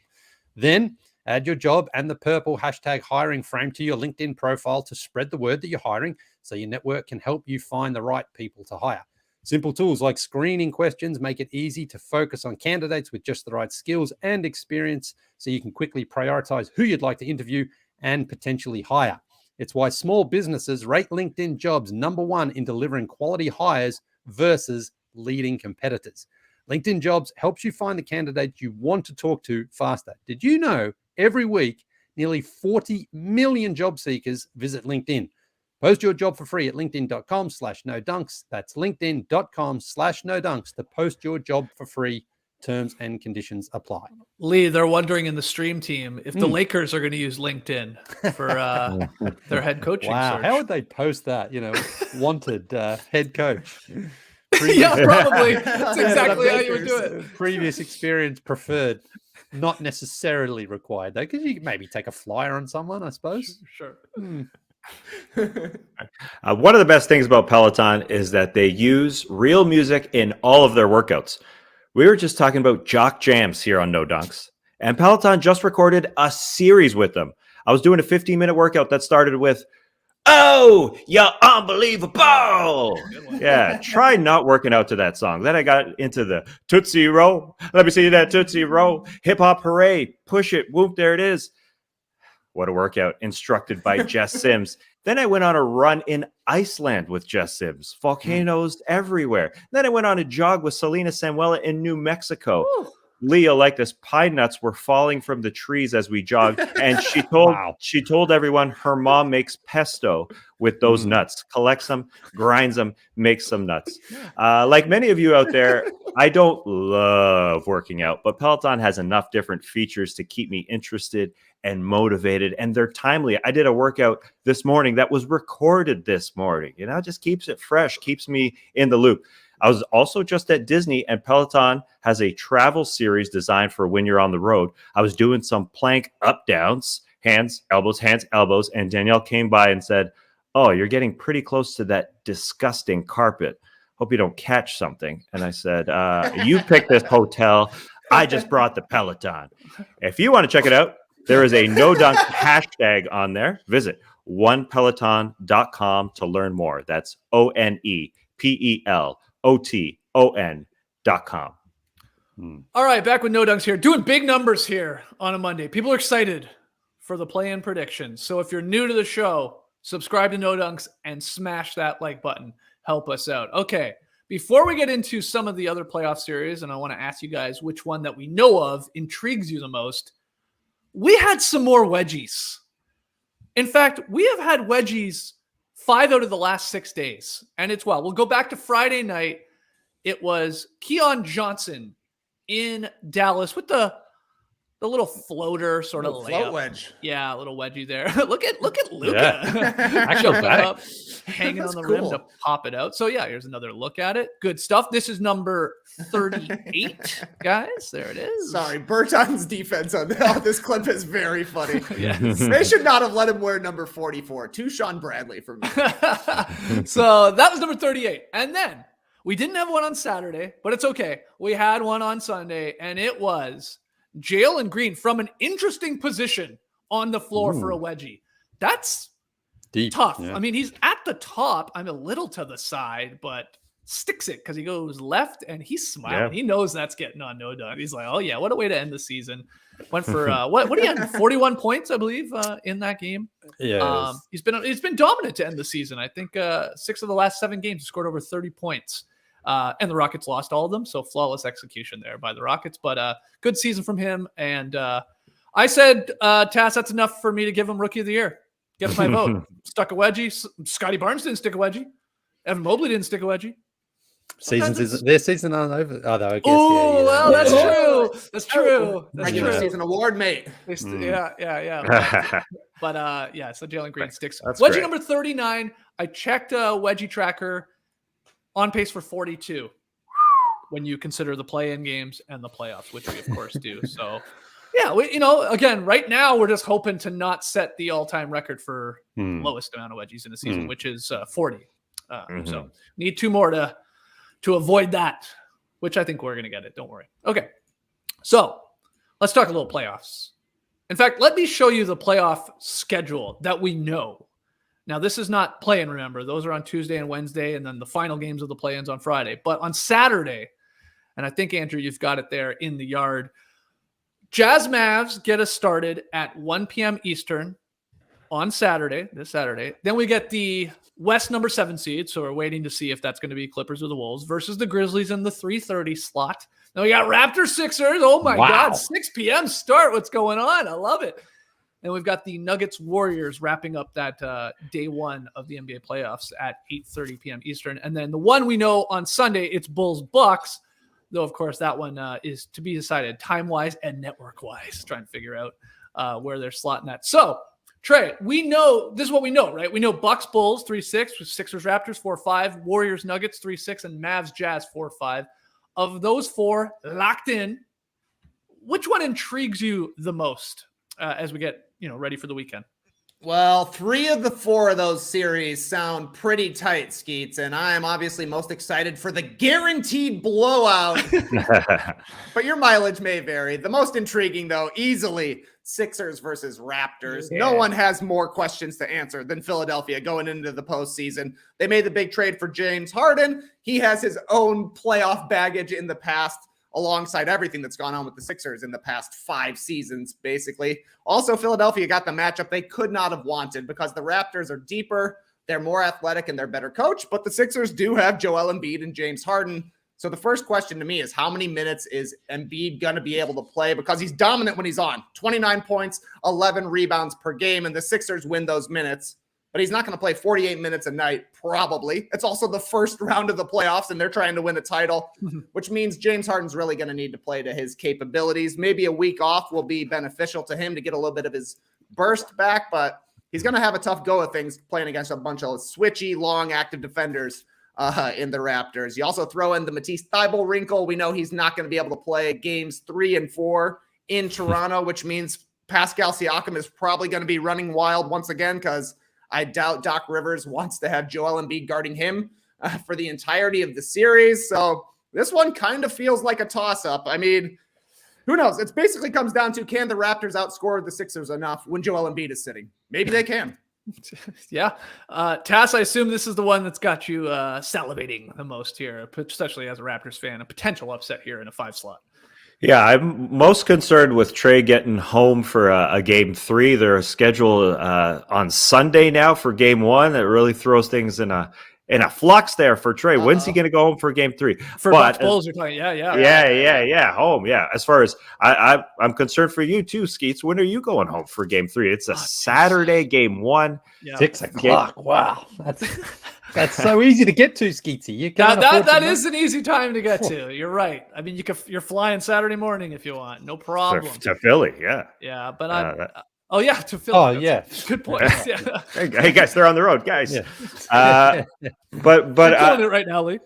Then add your job and the purple hashtag hiring frame to your LinkedIn profile to spread the word that you're hiring so your network can help you find the right people to hire. Simple tools like screening questions make it easy to focus on candidates with just the right skills and experience so you can quickly prioritize who you'd like to interview and potentially hire. It's why small businesses rate LinkedIn Jobs #1 in delivering quality hires versus leading competitors. LinkedIn Jobs helps you find the candidates you want to talk to faster. Did you know every week, nearly 40 million job seekers visit LinkedIn? Post your job for free at linkedin.com/nodunks. That's linkedin.com/nodunks to post your job for free. Terms and conditions apply. Leigh, they're wondering in the stream team if the Lakers are going to use LinkedIn for their head coaching search. How would they post that? Wanted head coach. Yeah, probably. That's exactly how you would do it. Previous experience preferred. Not necessarily required, though, because you can maybe take a flyer on someone, I suppose. Sure. One of the best things about Peloton is that they use real music in all of their workouts. We were just talking about jock jams here on No Dunks, and Peloton just recorded a series with them. I was doing a 15-minute workout that started with, "Oh, you're unbelievable." Yeah, try not working out to that song. Then I got into the Tootsie Roll. Let me see that Tootsie Roll. Hip Hop Hooray. Push it. Whoop, there it is. What a workout. Instructed by Jess Sims. Then I went on a run in Iceland with Jess Sims. Volcanoes everywhere. Then I went on a jog with Selena Samuela in New Mexico. Ooh. Leah, like this, pine nuts were falling from the trees as we jogged, and she told everyone her mom makes pesto with those nuts, collects them, grinds them, makes some nuts. Like many of you out there, I don't love working out, but Peloton has enough different features to keep me interested and motivated, and they're timely. I did a workout this morning that was recorded this morning. It just keeps it fresh, keeps me in the loop. I was also just at Disney, and Peloton has a travel series designed for when you're on the road. I was doing some plank up downs, hands, elbows, and Danielle came by and said, "Oh, you're getting pretty close to that disgusting carpet. Hope you don't catch something." And I said, "You picked this hotel. I just brought the Peloton." If you want to check it out, there is a No Dunk hashtag on there. Visit onepeloton.com to learn more. That's ONEPELOTON.com. All right, back with No Dunks here. Doing big numbers here on a Monday. People are excited for the play-in predictions. So if you're new to the show, subscribe to No Dunks and smash that like button. Help us out. Okay, before we get into some of the other playoff series, and I want to ask you guys which one that we know of intrigues you the most, we had some more wedgies. In fact, we have had wedgies 5 out of the last 6 days. And we'll go back to Friday night. It was Keon Johnson in Dallas with the the little floater sort of Float layup. wedge. Yeah, a little wedgie there. look at Luka. Acrobatic. Hanging That's on the rim cool. to pop it out. So yeah, here's another look at it. Good stuff. This is number 38, guys. There it is. Sorry, Berton's defense on this clip is very funny. Yes. They should not have let him wear number 44. To Sean Bradley for me. So that was number 38. And then we didn't have one on Saturday, but it's okay. We had one on Sunday, and it was Jalen Green from an interesting position on the floor for a wedgie. That's Deep. tough. Yeah. I mean, he's at the top. I'm a little to the side, but sticks it because he goes left and he's smiling. Yeah. He knows that's getting on no done. He's like, oh yeah, what a way to end the season. Went for what he had 41 points, I believe, in that game. Yeah. He's been dominant to end the season. I think 6 of the last 7 games he scored over 30 points. And the Rockets lost all of them, so flawless execution there by the Rockets. But good season from him. And I said, Tass, that's enough for me to give him Rookie of the Year. Get my vote. Stuck a wedgie. Scotty Barnes didn't stick a wedgie. Evan Mobley didn't stick a wedgie. Their season aren't over. Oh, no, I guess. Oh, well, that's Yeah. true. That's true. That's Regular true. season award, mate. Yeah. But yeah, so Jalen Green sticks. That's Wedgie great. number 39. I checked Wedgie tracker, on pace for 42 when you consider the play-in games and the playoffs, which we of course do. So yeah, again, right now we're just hoping to not set the all-time record for lowest amount of wedgies in a season, which is 40. So need 2 more to avoid that, which I think we're going to get it. Don't worry. Okay. So let's talk a little playoffs. In fact, let me show you the playoff schedule that we know. Now, this is not play-in, remember. Those are on Tuesday and Wednesday, and then the final games of the play-ins on Friday. But on Saturday, and I think, Andrew, you've got it there in the yard, Jazz Mavs get us started at 1 p.m. Eastern on Saturday, this Saturday. Then we get the West number 7 seed, so we're waiting to see if that's going to be Clippers or the Wolves, versus the Grizzlies in the 3:30 slot. Then we got Raptors Sixers. Oh, my God, 6 p.m. start. What's going on? I love it. And we've got the Nuggets Warriors wrapping up that day 1 of the NBA playoffs at 8:30 p.m. Eastern. And then the one we know on Sunday, it's Bulls Bucks, though, of course, that one is to be decided time-wise and network-wise, trying to figure out where they're slotting that. So, Trey, we know, this is what we know, right? We know Bucks Bulls 3-6, Sixers Raptors 4-5, Warriors Nuggets 3-6, and Mavs Jazz 4-5. Of those 4 locked in, which one intrigues you the most as we get ready for the weekend? Well, 3 of the 4 of those series sound pretty tight, Skeets, and I am obviously most excited for the guaranteed blowout. But your mileage may vary. The most intriguing, though, easily Sixers versus Raptors. Yeah. No one has more questions to answer than Philadelphia going into the postseason. They made the big trade for James Harden. He has his own playoff baggage in the past, alongside everything that's gone on with the Sixers in the past 5 seasons, basically. Also, Philadelphia got the matchup they could not have wanted because the Raptors are deeper, they're more athletic, and they're better coached, but the Sixers do have Joel Embiid and James Harden. So the first question to me is, how many minutes is Embiid going to be able to play? Because he's dominant when he's on. 29 points, 11 rebounds per game, and the Sixers win those minutes. But he's not going to play 48 minutes a night, probably. It's also the first round of the playoffs, and they're trying to win a title, which means James Harden's really going to need to play to his capabilities. Maybe a week off will be beneficial to him to get a little bit of his burst back, but he's going to have a tough go of things playing against a bunch of switchy, long, active defenders in the Raptors. You also throw in the Matisse Thybulle wrinkle. We know he's not going to be able to play games 3 and 4 in Toronto, which means Pascal Siakam is probably going to be running wild once again because I doubt Doc Rivers wants to have Joel Embiid guarding him for the entirety of the series. So this one kind of feels like a toss-up. I mean, who knows? It basically comes down to, can the Raptors outscore the Sixers enough when Joel Embiid is sitting? Maybe they can. Yeah. Tass, I assume this is the one that's got you salivating the most here, especially as a Raptors fan, a potential upset here in a 5 slot. Yeah, I'm most concerned with Trey getting home for a game 3. They're scheduled on Sunday now for game 1. It really throws things in a flux there for Trey. When's he going to go home for game 3? For Bucks Bulls, you're talking, yeah, home. Yeah, as far as I'm concerned for you too, Skeets. When are you going home for game 3? It's a Saturday game 1. Yeah. 6 o'clock. Wow, That's so easy to get to, Skeetsy. You can't. That is an easy time to get to. You're right. I mean, you're flying Saturday morning if you want, no problem. To Philly, yeah. Yeah, but to Philly. Oh, yeah. Good point. Yeah. Hey guys, they're on the road, guys. Yeah. But You're killing it right now, Leigh.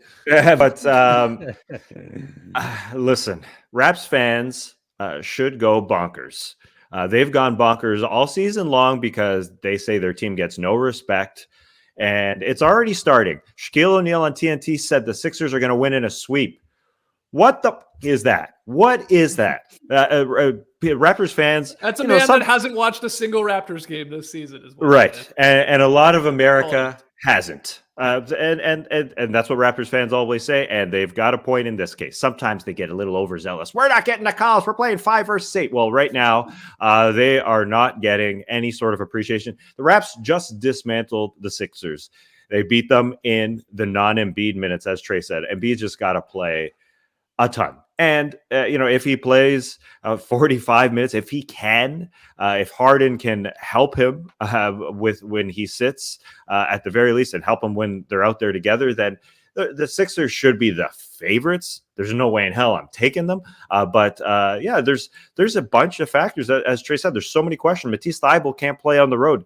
Listen, Raps fans should go bonkers. They've gone bonkers all season long because they say their team gets no respect. And it's already starting. Shaquille O'Neal on TNT said the Sixers are going to win in a sweep. What the is that? What is that? Raptors fans. That's a man that hasn't watched a single Raptors game this season. Right. And a lot of America hasn't. And that's what Raptors fans always say. And they've got a point in this case. Sometimes they get a little overzealous. We're not getting the calls. We're playing 5 versus 8. Well, right now, they are not getting any sort of appreciation. The Raps just dismantled the Sixers. They beat them in the non-Embiid minutes, as Trey said. Embiid just got to play a ton. And, if he plays 45 minutes, if he can, if Harden can help him with when he sits at the very least and help him when they're out there together, then the Sixers should be the favorites. There's no way in hell I'm taking them. But there's a bunch of factors. As Trey said, there's so many questions. Matisse Thybulle can't play on the road.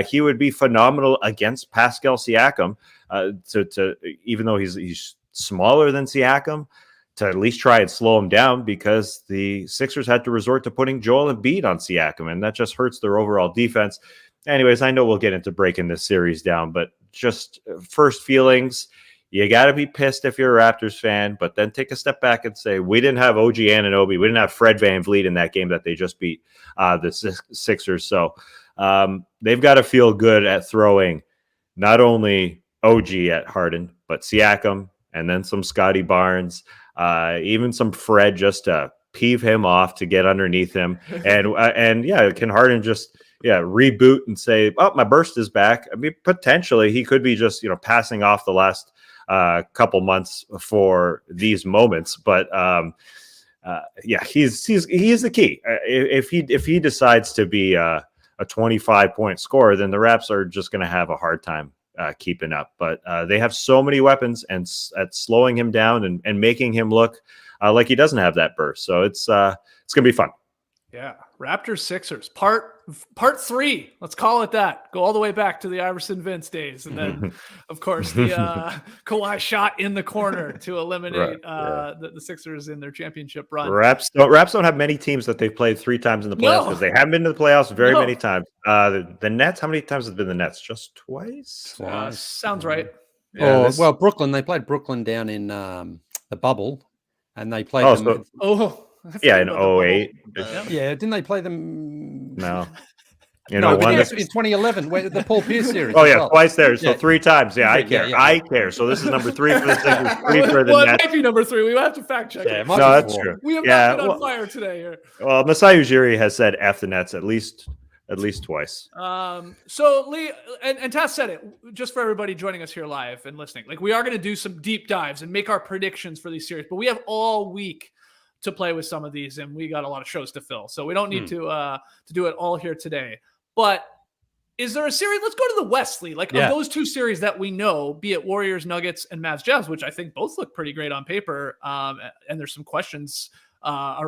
He would be phenomenal against Pascal Siakam, to even though he's smaller than Siakam, to at least try and slow him down, because the Sixers had to resort to putting Joel Embiid on Siakam, and that just hurts their overall defense. Anyways, I know we'll get into breaking this series down, but just first feelings, you got to be pissed if you're a Raptors fan, but then take a step back and say, we didn't have OG Anunoby, we didn't have Fred VanVleet in that game that they just beat the Sixers. So they've got to feel good at throwing not only OG at Harden, but Siakam, and then some Scotty Barnes, even some Fred, just to peeve him off, to get underneath him. And can Harden just reboot and say, oh, my burst is back? I mean, potentially he could be just passing off the last couple months for these moments, but he's the key. If he decides to be a 25-point scorer, then the Raps are just going to have a hard time keeping up. But they have so many weapons and at slowing him down and making him look like he doesn't have that burst. So it's going to be fun. Yeah. Raptors Sixers part 3. Let's call it that. Go all the way back to the Iverson Vince days. And then of course the Kawhi shot in the corner to eliminate the Sixers in their championship run. Raps don't have many teams that they've played 3 times in the playoffs, because they haven't been to the playoffs very many times. The Nets, how many times has it been the Nets? Just twice? Sounds right. Yeah, well, Brooklyn, they played Brooklyn down in the bubble, and they played them. In 08. Yeah, didn't they play them? No. In 2011, where the Paul Pierce series. Oh, yeah, twice there. So 3 times. Yeah, I care. I care. So this is number 3 for the Sixers, 3 for the Nets. It might be number 3. We have to fact check it. No, that's true. We have not been on fire today here. Well, Masai Ujiri has said F the Nets at least twice. So Leigh and Taz said it, just for everybody joining us here live and listening. Like, we are going to do some deep dives and make our predictions for these series, but we have all week to play with some of these, and we got a lot of shows to fill, so we don't need to do it all here today. But is there a series? Let's go to the West, Leigh. Of those 2 series that we know, be it Warriors, Nuggets, and Mavs, Jazz, which I think both look pretty great on paper, and there's some questions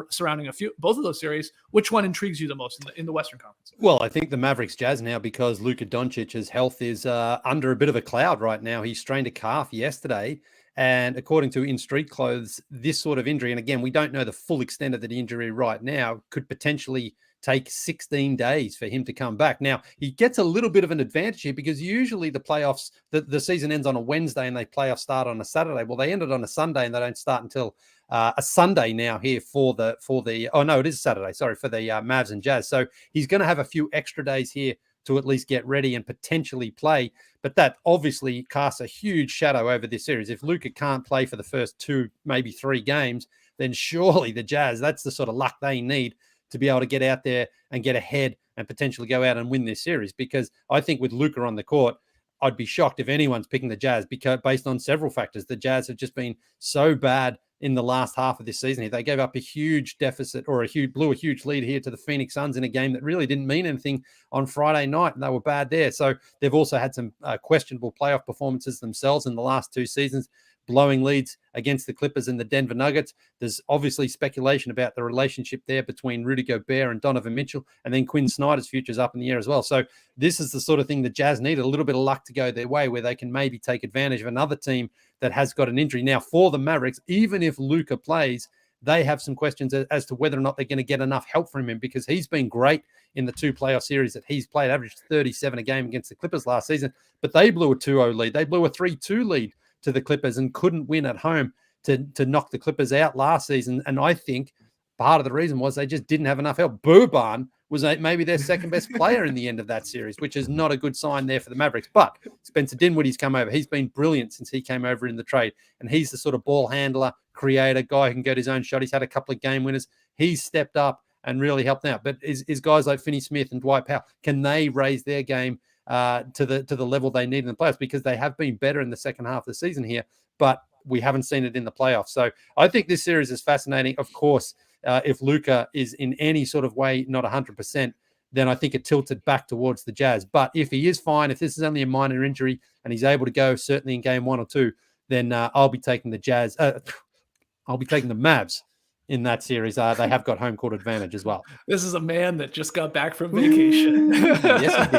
surrounding both of those series. Which one intrigues you the most in the Western Conference? Well, I think the Mavericks Jazz now, because Luka Doncic's health is under a bit of a cloud right now. He strained a calf yesterday. And according to In Street Clothes, this sort of injury, and again, we don't know the full extent of the injury right now, could potentially take 16 days for him to come back. Now, he gets a little bit of an advantage here, because usually the playoffs, the season ends on a Wednesday and they playoffs start on a Saturday. Well, they ended on a Sunday and they don't start until a Sunday now here for the it is Saturday, sorry, for the Mavs and Jazz. So he's going to have a few extra days here to at least get ready and potentially play. But that obviously casts a huge shadow over this series. If Luka can't play for the first 2, maybe 3 games, then surely the Jazz, that's the sort of luck they need to be able to get out there and get ahead and potentially go out and win this series. Because I think with Luka on the court, I'd be shocked if anyone's picking the Jazz, because based on several factors, the Jazz have just been so bad in the last half of this season. They gave up a huge deficit or blew a huge lead here to the Phoenix Suns in a game that really didn't mean anything on Friday night, and they were bad there. So they've also had some questionable playoff performances themselves in the last 2 seasons, blowing leads against the Clippers and the Denver Nuggets. There's obviously speculation about the relationship there between Rudy Gobert and Donovan Mitchell, and then Quinn Snyder's future's up in the air as well. So this is the sort of thing the Jazz need, a little bit of luck to go their way, where they can maybe take advantage of another team that has got an injury. Now, for the Mavericks, even if Luka plays, they have some questions as to whether or not they're going to get enough help from him, because he's been great in the 2 playoff series that he's played, averaged 37 a game against the Clippers last season, but they blew a 2-0 lead. They blew a 3-2 lead to the Clippers and couldn't win at home to knock the Clippers out last season. And I think part of the reason was they just didn't have enough help. Boban was maybe their second best player in the end of that series, which is not a good sign there for the Mavericks. But Spencer Dinwiddie's come over. He's been brilliant since he came over in the trade. And he's the sort of ball handler, creator, guy who can get his own shot. He's had a couple of game winners. He's stepped up and really helped out. But is guys like Finney Smith and Dwight Powell, can they raise their game to the level they need in the playoffs? Because they have been better in the second half of the season here, but we haven't seen it in the playoffs. So I think this series is fascinating. Of course, if Luka is in any sort of way not 100%, then I think it tilts it back towards the Jazz. But if he is fine, if this is only a minor injury and he's able to go certainly in game 1 or 2, then I'll be taking the Jazz. I'll be taking the Mavs in that series. They have got home court advantage as well. This is a man that just got back from vacation. Yes, he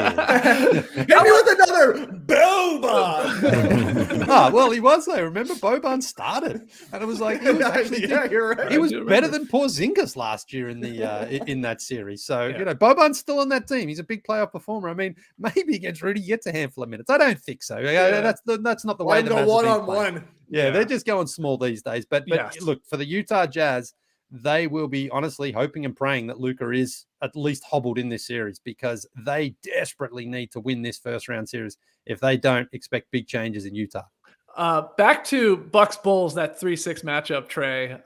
did. Hit me with another Boban. Well, he was there. Remember, Boban started, and it was like he was actually, you're right. he was better than Porzingis last year in the in that series. So Boban's still on that team. He's a big playoff performer. I mean, maybe against Rudy he gets a handful of minutes. I don't think so. That's not the way the Mavs go have been playing. 1-on-1. Yeah, they're just going small these days. But look, for the Utah Jazz, they will be honestly hoping and praying that Luka is at least hobbled in this series, because they desperately need to win this first round series. If they don't, expect big changes in Utah. Back to Bucks Bulls, that 3-6 matchup, Trey.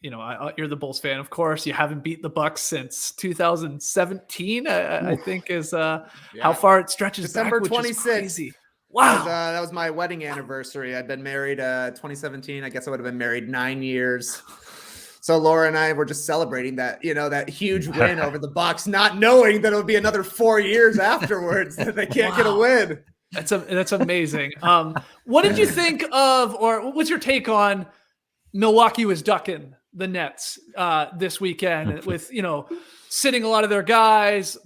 You're the Bulls fan, of course. You haven't beat the Bucks since 2017, I think is how far it stretches December back, which is 26th. crazy. Wow. That was my wedding anniversary. I'd been married 2017. I guess I would have been married 9 years. So Laura and I were just celebrating that, that huge win over the Bucks, not knowing that it would be another 4 years afterwards that they can't get a win. That's amazing. What did you think of, or what's your take on Milwaukee was ducking the Nets this weekend with, sitting a lot of their guys,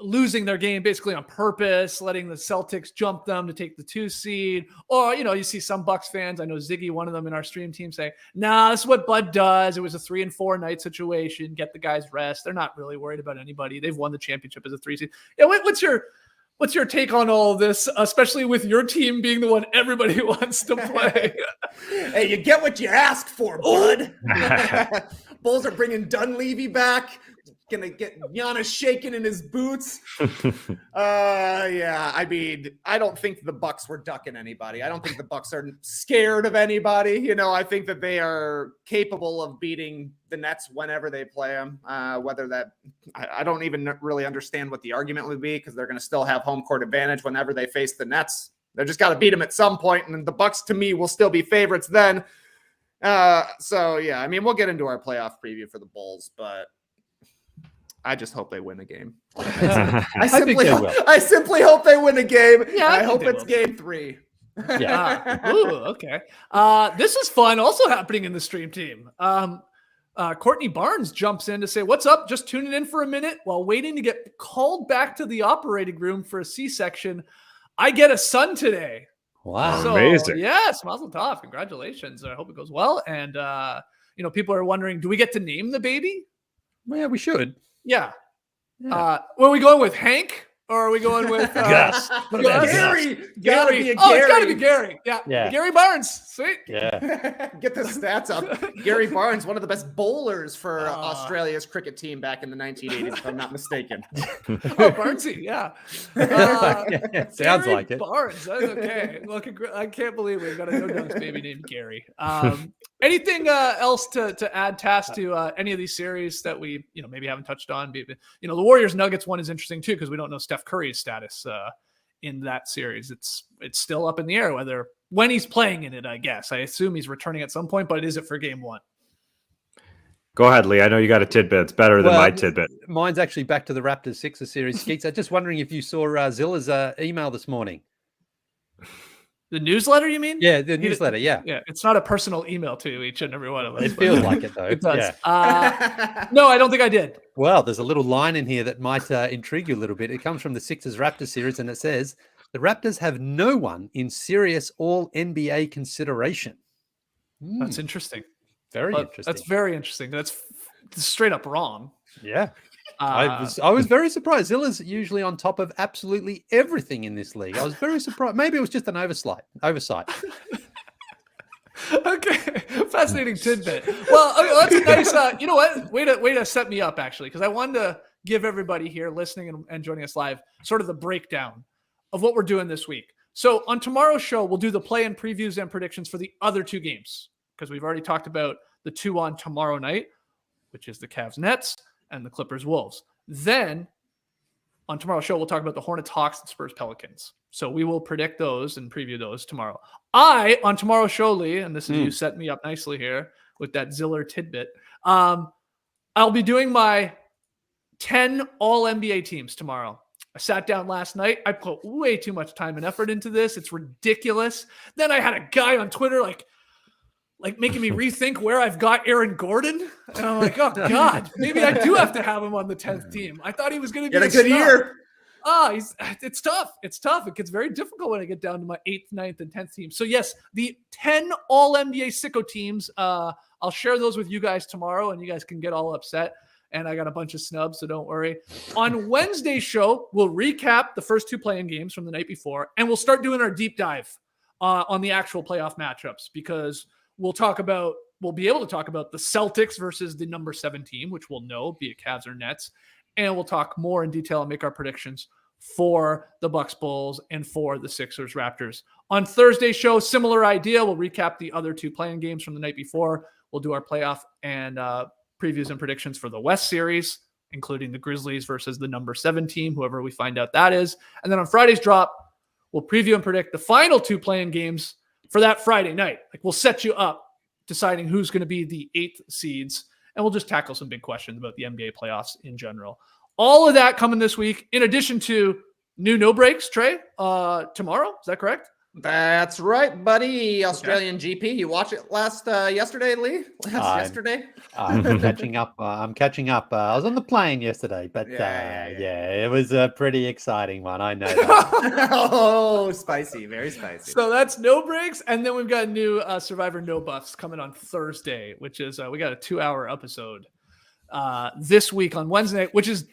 losing their game basically on purpose, letting the Celtics jump them to take the 2 seed. Or, you see some Bucks fans, I know Ziggy, one of them in our stream team, say, nah, this is what Bud does. It was a 3-4 night situation. Get the guys rest. They're not really worried about anybody. They've won the championship as a 3 seed. Yeah, what's your take on all of this, especially with your team being the one everybody wants to play? Hey, you get what you ask for, Bud. Bulls are bringing Dunleavy back. Gonna get Giannis shaking in his boots. I mean, I don't think the Bucks were ducking anybody. I don't think the Bucks are scared of anybody. I think that they are capable of beating the Nets whenever they play them. Whether that, I don't even really understand what the argument would be, because they're going to still have home court advantage whenever they face the Nets. They just got to beat them at some point, and the Bucks, to me, will still be favorites then. I mean, we'll get into our playoff preview for the Bulls, but I just hope they win a game. I simply hope they win a game. Yeah, I hope it's game 3. Yeah. Ooh, okay. This is fun. Also happening in the stream team. Courtney Barnes jumps in to say, "What's up? Just tuning in for a minute while waiting to get called back to the operating room for a C-section. I get a son today." Wow. So, amazing. Yes, mazel tov. Congratulations. I hope it goes well. And, people are wondering, do we get to name the baby? Well, yeah, we should. Yeah. Where are we going with, Hank? Or are we going with Gus? Gary? Gotta be Gary. it's gotta be Gary. Yeah. Gary Barnes. Sweet. Yeah. Get the stats up. Gary Barnes, one of the best bowlers for Australia's cricket team back in the 1980s, if I'm not mistaken. Barnesy, yeah. Sounds Gary like it. Barnes. That's okay. Look, I can't believe we've got a no-dunks baby named Gary. Anything else to add, Tass, to any of these series that we maybe haven't touched on? The Warriors Nuggets one is interesting too, because we don't know Steph Curry's status in that series. It's still up in the air when he's playing in it, I guess. I assume he's returning at some point, but is it for game 1? Go ahead, Leigh. I know you got a tidbit. It's better than my tidbit. Mine's actually back to the Raptors Sixers series. Skeets, I'm just wondering if you saw Zilla's email this morning. The newsletter, you mean? Yeah, the newsletter, yeah. Yeah, it's not a personal email to each and every one of us. It feels like it, though. It does. Yeah. No, I don't think I did. Well, there's a little line in here that might intrigue you a little bit. It comes from the Sixers Raptors series, and it says, the Raptors have no one in serious all-NBA consideration. That's interesting. Very interesting. That's very interesting. That's straight up wrong. Yeah. I was very surprised. Zilla's usually on top of absolutely everything in this league. I was very surprised. Maybe it was just an oversight. Okay, fascinating tidbit. Well, that's a nice. You know what? Way to set me up, actually, because I wanted to give everybody here listening and joining us live sort of the breakdown of what we're doing this week. So on tomorrow's show, we'll do the play-in previews and predictions for the other 2 games, because we've already talked about the 2 on tomorrow night, which is the Cavs-Nets and the Clippers-Wolves. Then on tomorrow's show, we'll talk about the Hornets-Hawks and Spurs-Pelicans. So we will predict those and preview those tomorrow. On tomorrow's show, Leigh, and this is you set me up nicely here with that Ziller tidbit, I'll be doing my 10 all-NBA teams tomorrow. I sat down last night. I put way too much time and effort into this. It's ridiculous. Then I had a guy on Twitter like making me rethink where I've got Aaron Gordon. And I'm like, oh God, maybe I do have to have him on the 10th team. I thought he was going to be a good year. It's tough. It's tough. It gets very difficult when I get down to my 8th, 9th, and 10th team. So yes, the 10 all NBA sicko teams, I'll share those with you guys tomorrow, and you guys can get all upset. And I got a bunch of snubs, so don't worry. On Wednesday's show, we'll recap the first 2 play-in games from the night before, and we'll start doing our deep dive on the actual playoff matchups, because we'll be able to talk about the Celtics versus the number 7 team, which we'll know, be it Cavs or Nets. And we'll talk more in detail and make our predictions for the Bucks Bulls and for the Sixers Raptors. On Thursday's show, similar idea. We'll recap the other 2 play-in games from the night before. We'll do our playoff and previews and predictions for the West series, including the Grizzlies versus the number 7 team, whoever we find out that is. And then on Friday's drop, we'll preview and predict the final 2 play-in games for that Friday night. Like, we'll set you up deciding who's going to be the 8th seeds, and we'll just tackle some big questions about the NBA playoffs in general. All of that coming this week, in addition to new no breaks, Trey, tomorrow. Is that correct? That's right, buddy. Australian GP. You watch it yesterday, Leigh? Yesterday? I'm catching up. I was on the plane yesterday, but it was a pretty exciting one. I know that. Oh, spicy. Very spicy. So that's no breaks. And then we've got new Survivor No Buffs coming on Thursday, which is we got a 2-hour episode this week on Wednesday, which is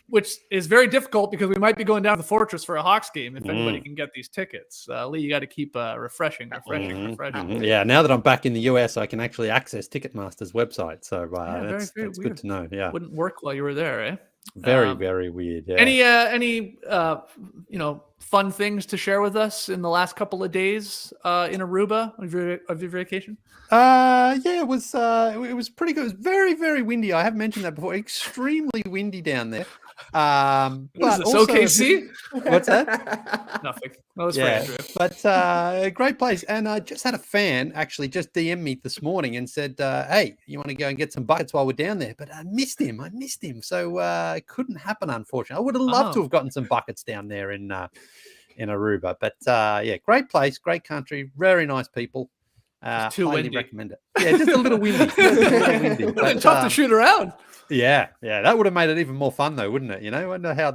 very difficult because we might be going down to the Fortress for a Hawks game if anybody can get these tickets. Leigh, you got to keep refreshing. Yeah, now that I'm back in the US, I can actually access Ticketmaster's website, so that's good to know. Yeah, wouldn't work while you were there, eh? Very weird. Yeah. Any fun things to share with us in the last couple of days in Aruba of your vacation? It was pretty good. It was very windy. I have mentioned that before. Extremely windy down there. What is this, also, OKC? What's that? Nothing. No, it's Andrew. But great place. And I just had a fan actually just DM me this morning and said, hey, you want to go and get some buckets while we're down there? But I missed him. So it couldn't happen, unfortunately. I would have loved to have gotten some buckets down there in Aruba. But great place, great country, very nice people. Too highly windy. Recommend it. Yeah, just a little windy. But, tough to shoot around. Yeah, that would have made it even more fun, though, wouldn't it? You know, I wonder how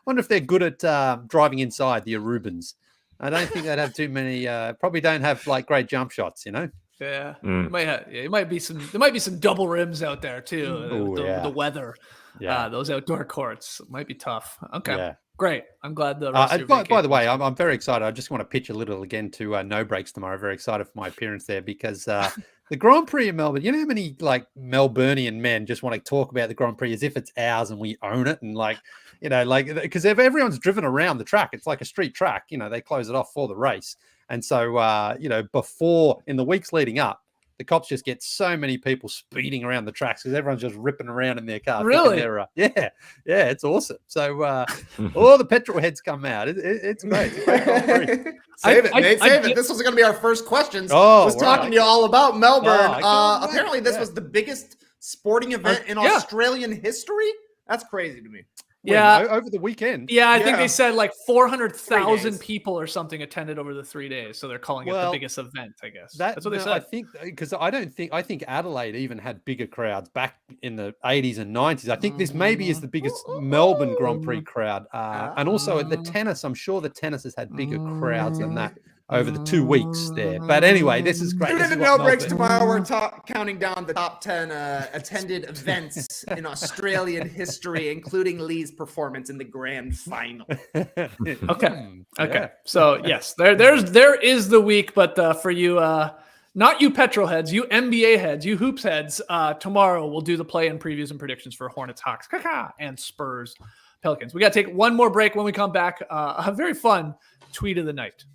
wonder if they're good at driving inside the Arubans. I don't think they'd have too many. Probably don't have like great jump shots, you know. Yeah, it might be some. There might be some double rims out there too. The weather. Yeah, those outdoor courts might be tough. Okay. Yeah. Great. I'm glad the rest of your by the way, I'm very excited. I just want to pitch a little again to No Breaks tomorrow. Very excited for my appearance there because the Grand Prix in Melbourne, you know how many like Melburnian men just want to talk about the Grand Prix as if it's ours and we own it, and because if everyone's driven around the track, it's like a street track, they close it off for the race. And so, before in the weeks leading up, the cops just get so many people speeding around the tracks because everyone's just ripping around in their car. Really? Yeah, it's awesome. So all the petrol heads come out. It's great. It's great Grand Prix. Save it, Nate. Save it. This was going to be our first questions. Oh, was talking to you all about Melbourne. Apparently, this was the biggest sporting event in Australian history. That's crazy to me. Over the weekend. Yeah, I think they said like 400,000 people or something attended over the 3 days. So they're calling it the biggest event, I guess. That's what they said. I think because I think Adelaide even had bigger crowds back in the 80s and 90s. I think this maybe is the biggest Melbourne Grand Prix crowd. And also at the tennis, I'm sure the tennis has had bigger crowds than that over the 2 weeks there. But anyway, this is great. Tune in to No Breaks tomorrow. We're counting down the top 10 attended events in Australian history, including Leigh's performance in the grand final. Okay. So yes, there is the week, but for you, not you petrol heads, you NBA heads, you hoops heads, tomorrow we'll do the play-in previews and predictions for Hornets, Hawks, and Spurs, Pelicans. We got to take one more break. When we come back, a very fun tweet of the night.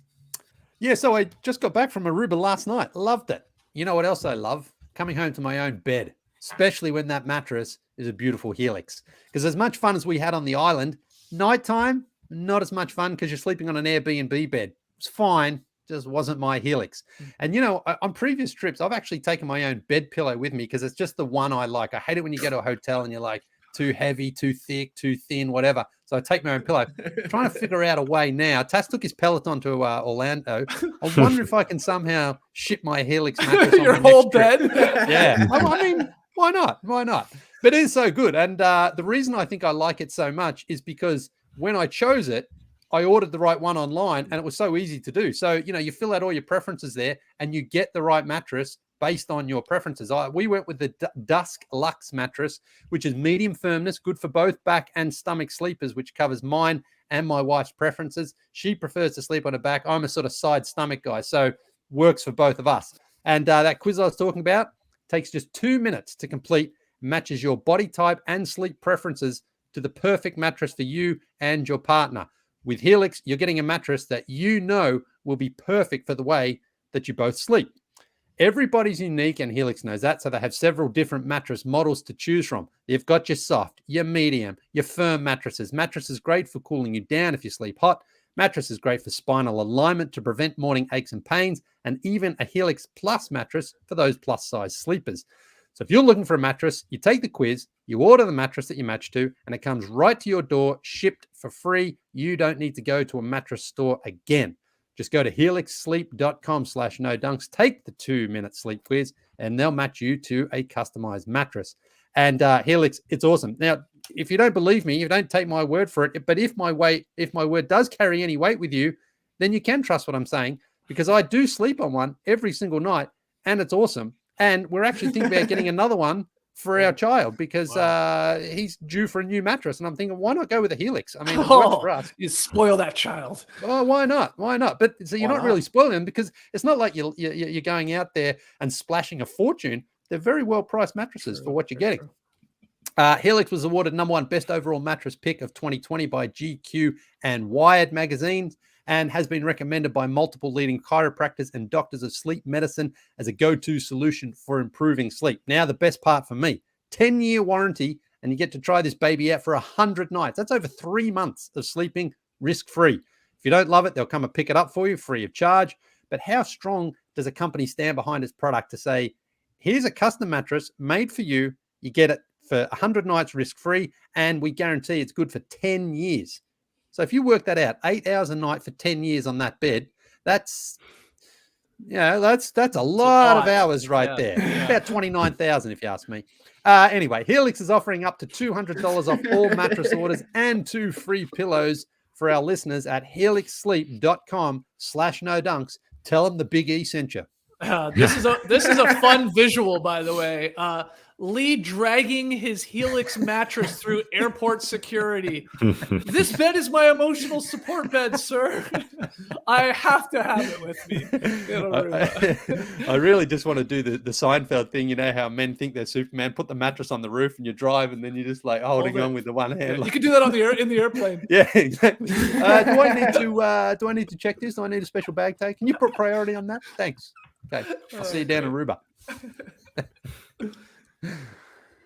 Yeah, so I just got back from Aruba last night. Loved it. You know what else I love? Coming home to my own bed, especially when that mattress is a beautiful Helix. Because as much fun as we had on the island, nighttime, not as much fun because you're sleeping on an Airbnb bed. It's fine, just wasn't my Helix. And, on previous trips, I've actually taken my own bed pillow with me because it's just the one I like. I hate it when you go to a hotel and you're like, too heavy, too thick, too thin, whatever. So I take my own pillow. Trying to figure out a way now. Tass took his Peloton to Orlando. I wonder if I can somehow ship my Helix mattress on your whole bed. Yeah. I mean, why not? Why not? But it is so good. And the reason I think I like it so much is because when I chose it, I ordered the right one online and it was so easy to do. So, you fill out all your preferences there and you get the right mattress based on your preferences. We went with the Dusk Luxe mattress, which is medium firmness, good for both back and stomach sleepers, which covers mine and my wife's preferences. She prefers to sleep on her back. I'm a sort of side stomach guy, so works for both of us. And that quiz I was talking about takes just 2 minutes to complete, matches your body type and sleep preferences to the perfect mattress for you and your partner. With Helix, you're getting a mattress that will be perfect for the way that you both sleep. Everybody's unique, and Helix knows that, so they have several different mattress models to choose from. You've got your soft, your medium, your firm mattresses. Mattresses great for cooling you down if you sleep hot. Mattress is great for spinal alignment to prevent morning aches and pains, and even a Helix Plus mattress for those plus-size sleepers. So if you're looking for a mattress, you take the quiz, you order the mattress that you match to, and it comes right to your door, shipped for free. You don't need to go to a mattress store again. Just go to helixsleep.com/no-dunks, take the 2-minute sleep quiz, and they'll match you to a customized mattress. And Helix, it's awesome. Now, if you don't believe me, you don't take my word for it. But if my word does carry any weight with you, then you can trust what I'm saying, because I do sleep on one every single night, and it's awesome. And we're actually thinking about getting another one for our child because he's due for a new mattress. And I'm thinking, why not go with a Helix? I mean, it works for us. You spoil that child. Oh, why not? Why not? But so you're not really spoiling them because it's not like you're going out there and splashing a fortune. They're very well priced mattresses for what you're getting. Helix was awarded #1 best overall mattress pick of 2020 by GQ and Wired magazines, and has been recommended by multiple leading chiropractors and doctors of sleep medicine as a go-to solution for improving sleep. Now, the best part for me, 10-year warranty, and you get to try this baby out for 100 nights. That's over 3 months of sleeping risk-free. If you don't love it, they'll come and pick it up for you free of charge. But how strong does a company stand behind its product to say, here's a custom mattress made for you, you get it for 100 nights risk-free, and we guarantee it's good for 10 years. So if you work that out, 8 hours a night for 10 years on that bed, that's a lot of hours right there. About 29,000 if you ask me. Anyway, Helix is offering up to $200 off all mattress orders and 2 free pillows for our listeners at helixsleep.com/no-dunks. Tell them the Big E sent you. This is a fun visual, by the way. Leigh dragging his Helix mattress through airport security. This bed is my emotional support bed, sir. I have to have it with me. I really just want to do the Seinfeld thing. You know how men think they're Superman, put the mattress on the roof and you drive, and then you're just like holding on with the one hand. Yeah, you could do that in the airplane. Yeah, exactly. Do I need to check this? Do I need a special bag tag? Can you put priority on that? Thanks. Okay, I'll see you down in Aruba.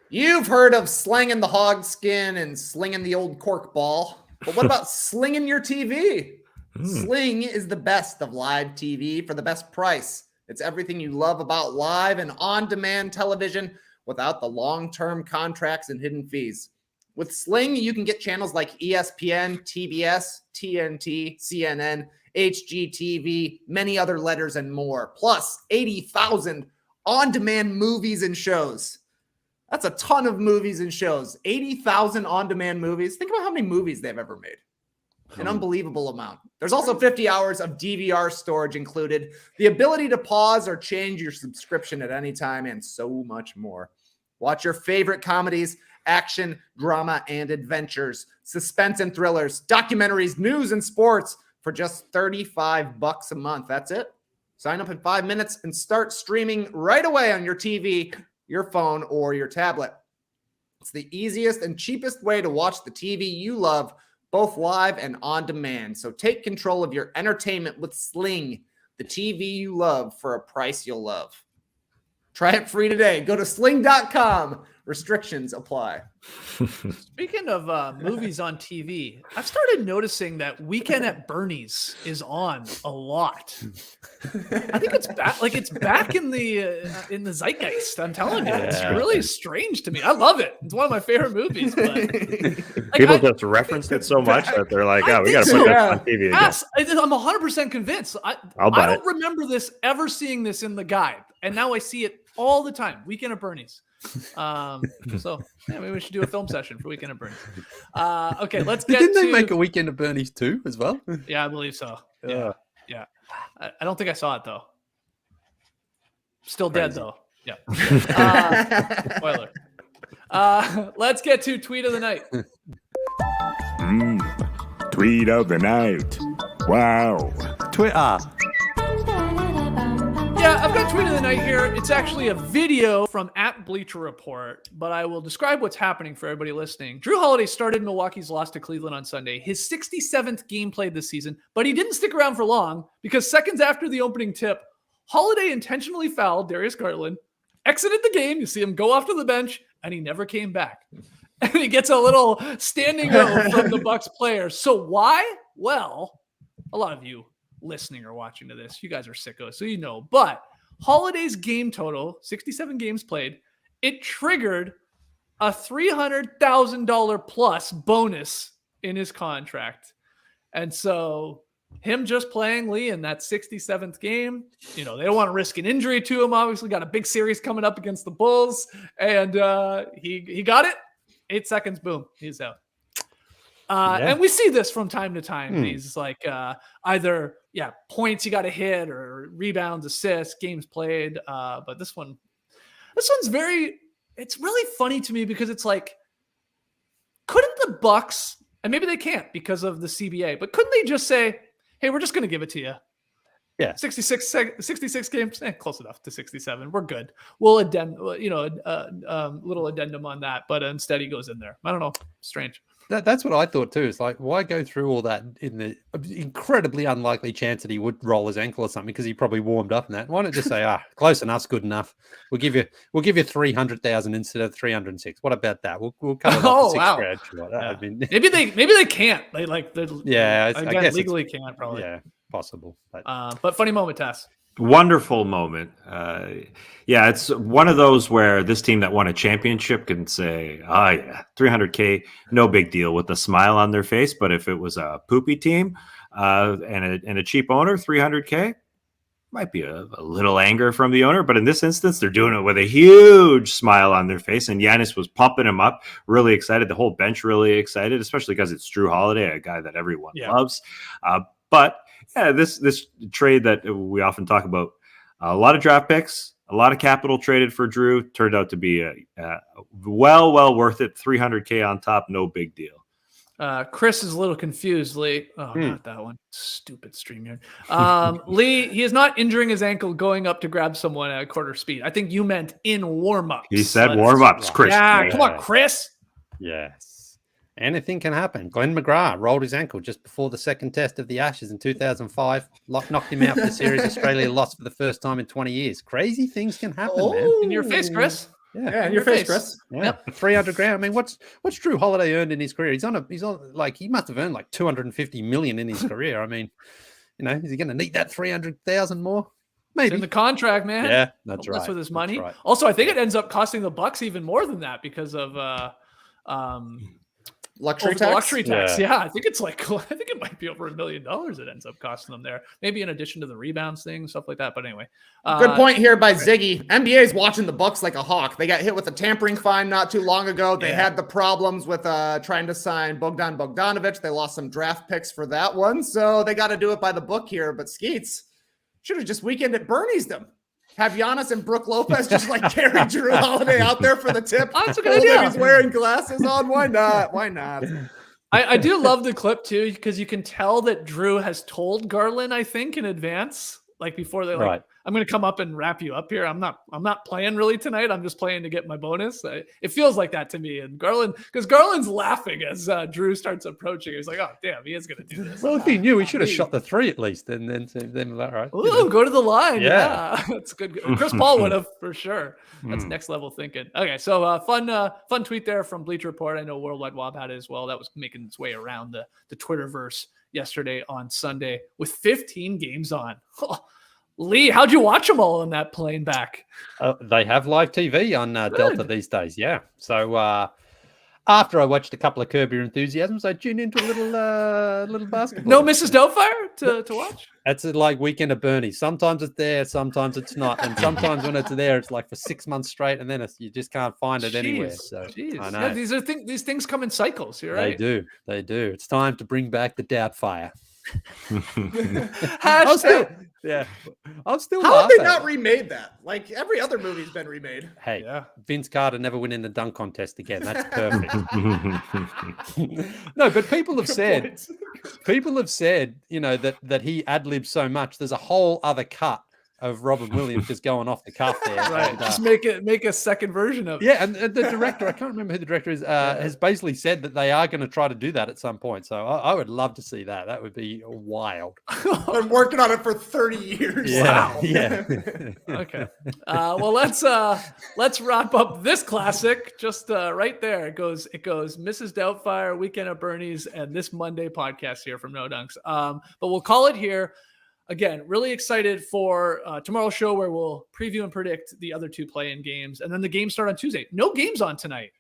You've heard of slanging the hog skin and slinging the old cork ball, but what about slinging your TV? Sling is the best of live TV for the best price. It's everything you love about live and on-demand television without the long-term contracts and hidden fees. With Sling, you can get channels like ESPN, TBS, TNT, CNN, HGTV, many other letters and more, plus 80,000 on-demand movies and shows. That's a ton of movies and shows. 80,000 on-demand movies. Think about how many movies they've ever made. An unbelievable amount. There's also 50 hours of DVR storage included, the ability to pause or change your subscription at any time, and so much more. Watch your favorite comedies, action, drama, and adventures, suspense and thrillers, documentaries, news, and sports for just $35 a month. That's it. Sign up in 5 minutes and start streaming right away on your TV, your phone, or your tablet. It's the easiest and cheapest way to watch the TV you love, both live and on demand. So take control of your entertainment with Sling, the TV you love for a price you'll love. Try it free today. Go to sling.com. Restrictions apply. Speaking of movies on TV, I've started noticing that Weekend at Bernie's is on a lot. I think it's back, like it's back in the zeitgeist. I'm telling you, it's really strange to me. I love it. It's one of my favorite movies. But like, people just referenced it so much that they're like, "Oh, we got to put that on TV again." Yes, I'm 100% convinced. I don't remember this ever seeing this in the guide, and now I see it all the time. Weekend at Bernie's. So yeah, maybe we should do a film session for Weekend at Bernie's. Okay, let's get Didn't they make a Weekend at Bernie's too as well? Yeah, I believe so. Yeah. I don't think I saw it though. Still dead though. Yeah. Spoiler. Let's get to tweet of the night. Tweet of the night. Wow. Twitter. Yeah, I've got tweet of the night here. It's actually a video from @Bleacher Report, but I will describe what's happening for everybody listening. Jrue Holiday started Milwaukee's loss to Cleveland on Sunday, his 67th game played this season, but he didn't stick around for long because seconds after the opening tip, Holiday intentionally fouled Darius Garland, exited the game, you see him go off to the bench, and he never came back. And he gets a little standing O from the Bucks players. So why? Well, a lot of you listening or watching to this, you guys are sickos, so you know. But Holiday's game total, 67 games played, it triggered a $300,000 plus bonus in his contract. And so him just playing Leigh in that 67th game, you know, they don't want to risk an injury to him. Obviously got a big series coming up against the Bulls, and he got it. 8 seconds, boom, he's out. And we see this from time to time. These like either points you got to hit or rebounds, assists, games played. But this one's it's really funny to me because it's like, couldn't the Bucks, and maybe they can't because of the CBA, but couldn't they just say, hey, we're just going to give it to you? Yeah. 66 games, close enough to 67. We're good. We'll little addendum on that, but instead he goes in there. I don't know. Strange. That's what I thought too. It's like, why go through all that in the incredibly unlikely chance that he would roll his ankle or something because he probably warmed up in that? Why not just say, close enough's good enough. We'll give you 300,000 instead of 306. What about that? We'll cut it off to $6,000. Yeah. I mean, maybe they can't. They I guess legally can't probably. Yeah, possible. But funny moment, Tess. Wonderful moment. It's one of those where this team that won a championship can say, oh yeah, 300K, no big deal, with a smile on their face. But if it was a poopy team and a cheap owner, 300K, might be a little anger from the owner. But in this instance, they're doing it with a huge smile on their face. And Giannis was pumping him up, really excited. The whole bench really excited, especially because it's Jrue Holiday, a guy that everyone loves. But this trade that we often talk about, a lot of draft picks, a lot of capital traded for Jrue, turned out to be well worth it. 300K on top, no big deal. Chris is a little confused, Leigh. Oh, not that one. Stupid StreamYard. Leigh, he is not injuring his ankle going up to grab someone at quarter speed. I think you meant in warm-ups. He said warm-ups, Chris. Yeah, come on, Chris. Yes. Anything can happen. Glenn McGrath rolled his ankle just before the second test of the Ashes in 2005. Knocked him out for the series. Australia lost for the first time in 20 years. Crazy things can happen, man. In your face, Chris. Yeah, in your face, Chris. Yeah, 300 grand. I mean, what's Jrue Holiday earned in his career? He's on like he must have earned like 250 million in his career. I mean, is he going to need that 300,000 more? Maybe. It's in the contract, man. Yeah, that's right. That's with his money. Right. Also, I think it ends up costing the Bucks even more than that because of Luxury tax. Yeah, I think it's I think it might be over $1 million. It ends up costing them there. Maybe in addition to the rebounds thing, stuff like that. But anyway, good point here by Ziggy. NBA is watching the Bucks like a hawk. They got hit with a tampering fine not too long ago. They had the problems with trying to sign Bogdan Bogdanovic. They lost some draft picks for that one, so they got to do it by the book here. But Skeets should have just weekend at Bernie's them. Have Giannis and Brook Lopez just carry Jrue Holiday out there for the tip. That's a good idea. He's wearing glasses on. Why not? Why not? I do love the clip too because you can tell that Jrue has told Garland, I think, in advance, before they right. I'm going to come up and wrap you up here. I'm not playing really tonight. I'm just playing to get my bonus. It feels like that to me. And Garland's laughing as Jrue starts approaching. He's like, oh, damn, he is going to do this. Well, if he knew, he should have shot the three at least. And then all right. Ooh, go to the line. Yeah. That's good. Chris Paul would have for sure. That's next level thinking. Okay, so fun tweet there from Bleacher Report. I know Worldwide Wob had it as well. That was making its way around the Twitterverse yesterday on Sunday with 15 games on. Leigh, how'd you watch them all on that plane back? They have live TV on Delta these days, yeah. So after I watched a couple of Curb Your Enthusiasms, I tuned into a little basketball. No Mrs. Doubtfire to watch? That's like Weekend at Bernie's. Sometimes it's there, sometimes it's not. And sometimes when it's there, it's for 6 months straight, and then you just can't find it anywhere. So I know. Yeah, these things come in cycles, you're right. They do. It's time to bring back the Doubtfire. Hashtag. I'm still. How have they not remade that? Every other movie's been remade. Hey, Vince Carter never win in the dunk contest again. That's perfect. No, but people have said, that he ad-libs so much. There's a whole other cut of Robin Williams just going off the cuff there. Right. And, just make a second version of it. Yeah, and the director, I can't remember who the director is, has basically said that they are going to try to do that at some point. So I would love to see that. That would be wild. Been working on it for 30 years. Yeah. Wow. Yeah. Okay. Well, let's wrap up this classic. Just right there. It goes Mrs. Doubtfire, Weekend at Bernie's, and this Monday podcast here from No Dunks. But we'll call it here. Again, really excited for tomorrow's show where we'll preview and predict the other two play-in games. And then the games start on Tuesday. No games on tonight,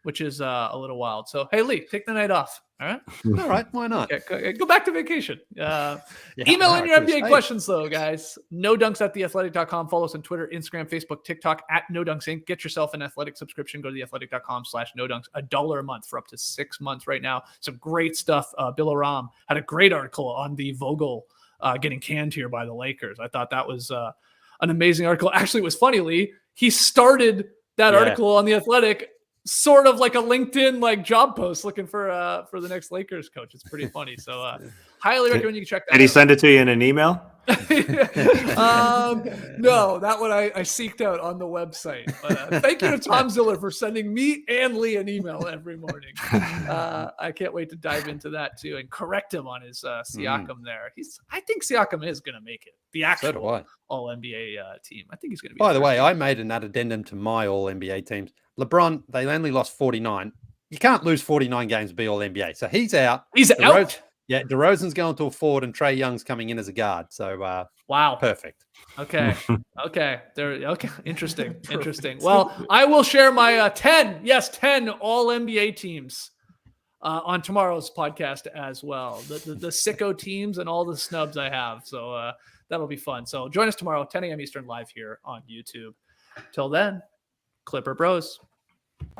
which is a little wild. So, hey, Leigh, take the night off. All right? All right. Why not? Okay, go back to vacation. Email in your NBA questions, though, guys. NoDunks@theathletic.com. Follow us on Twitter, Instagram, Facebook, TikTok @NoDunksInc. Get yourself an Athletic subscription. Go to theathletic.com/NoDunks. $1 a month for up to 6 months right now. Some great stuff. Bill Aram had a great article on the Vogel getting canned here by the Lakers. I thought that was an amazing article. Actually, it was funny, Leigh. He started that article on The Athletic sort of like a LinkedIn job post looking for the next Lakers coach. It's pretty funny. So highly recommend you can check that out. Did he send it to you in an email? No, that one I seeked out on the website. But, thank you to Tom Ziller for sending me and Leigh an email every morning. I can't wait to dive into that too and correct him on his Siakam there. I think Siakam is going to make it. The actual All NBA team. I think he's going to be. By the way, I made an addendum to my All NBA teams. LeBron, they only lost 49. You can't lose 49 games to be All NBA. So he's out. He's out. Yeah, DeRozan's going to a forward and Trey Young's coming in as a guard. So wow, perfect. Okay, interesting. Well, I will share my 10 All NBA teams on tomorrow's podcast as well. The sicko teams and all the snubs I have. So that'll be fun. So join us tomorrow, 10 a.m. Eastern, live here on YouTube. Till then, Clipper Bros.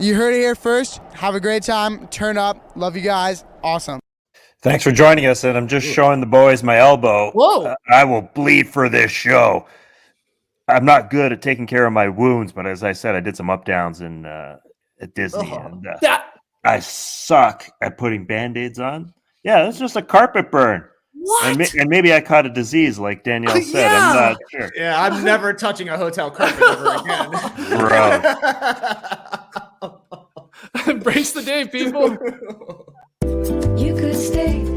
You heard it here first. Have a great time. Turn up. Love you guys. Awesome. Thanks for joining us, and I'm just showing the boys my elbow. Whoa! I will bleed for this show. I'm not good at taking care of my wounds, but as I said, I did some up-downs at Disney, and I suck at putting Band-Aids on. Yeah, that's just a carpet burn. What? And maybe I caught a disease, like Danielle said. I'm not sure. Yeah, I'm never touching a hotel carpet ever again. Bro. Embrace the day, people. You could stay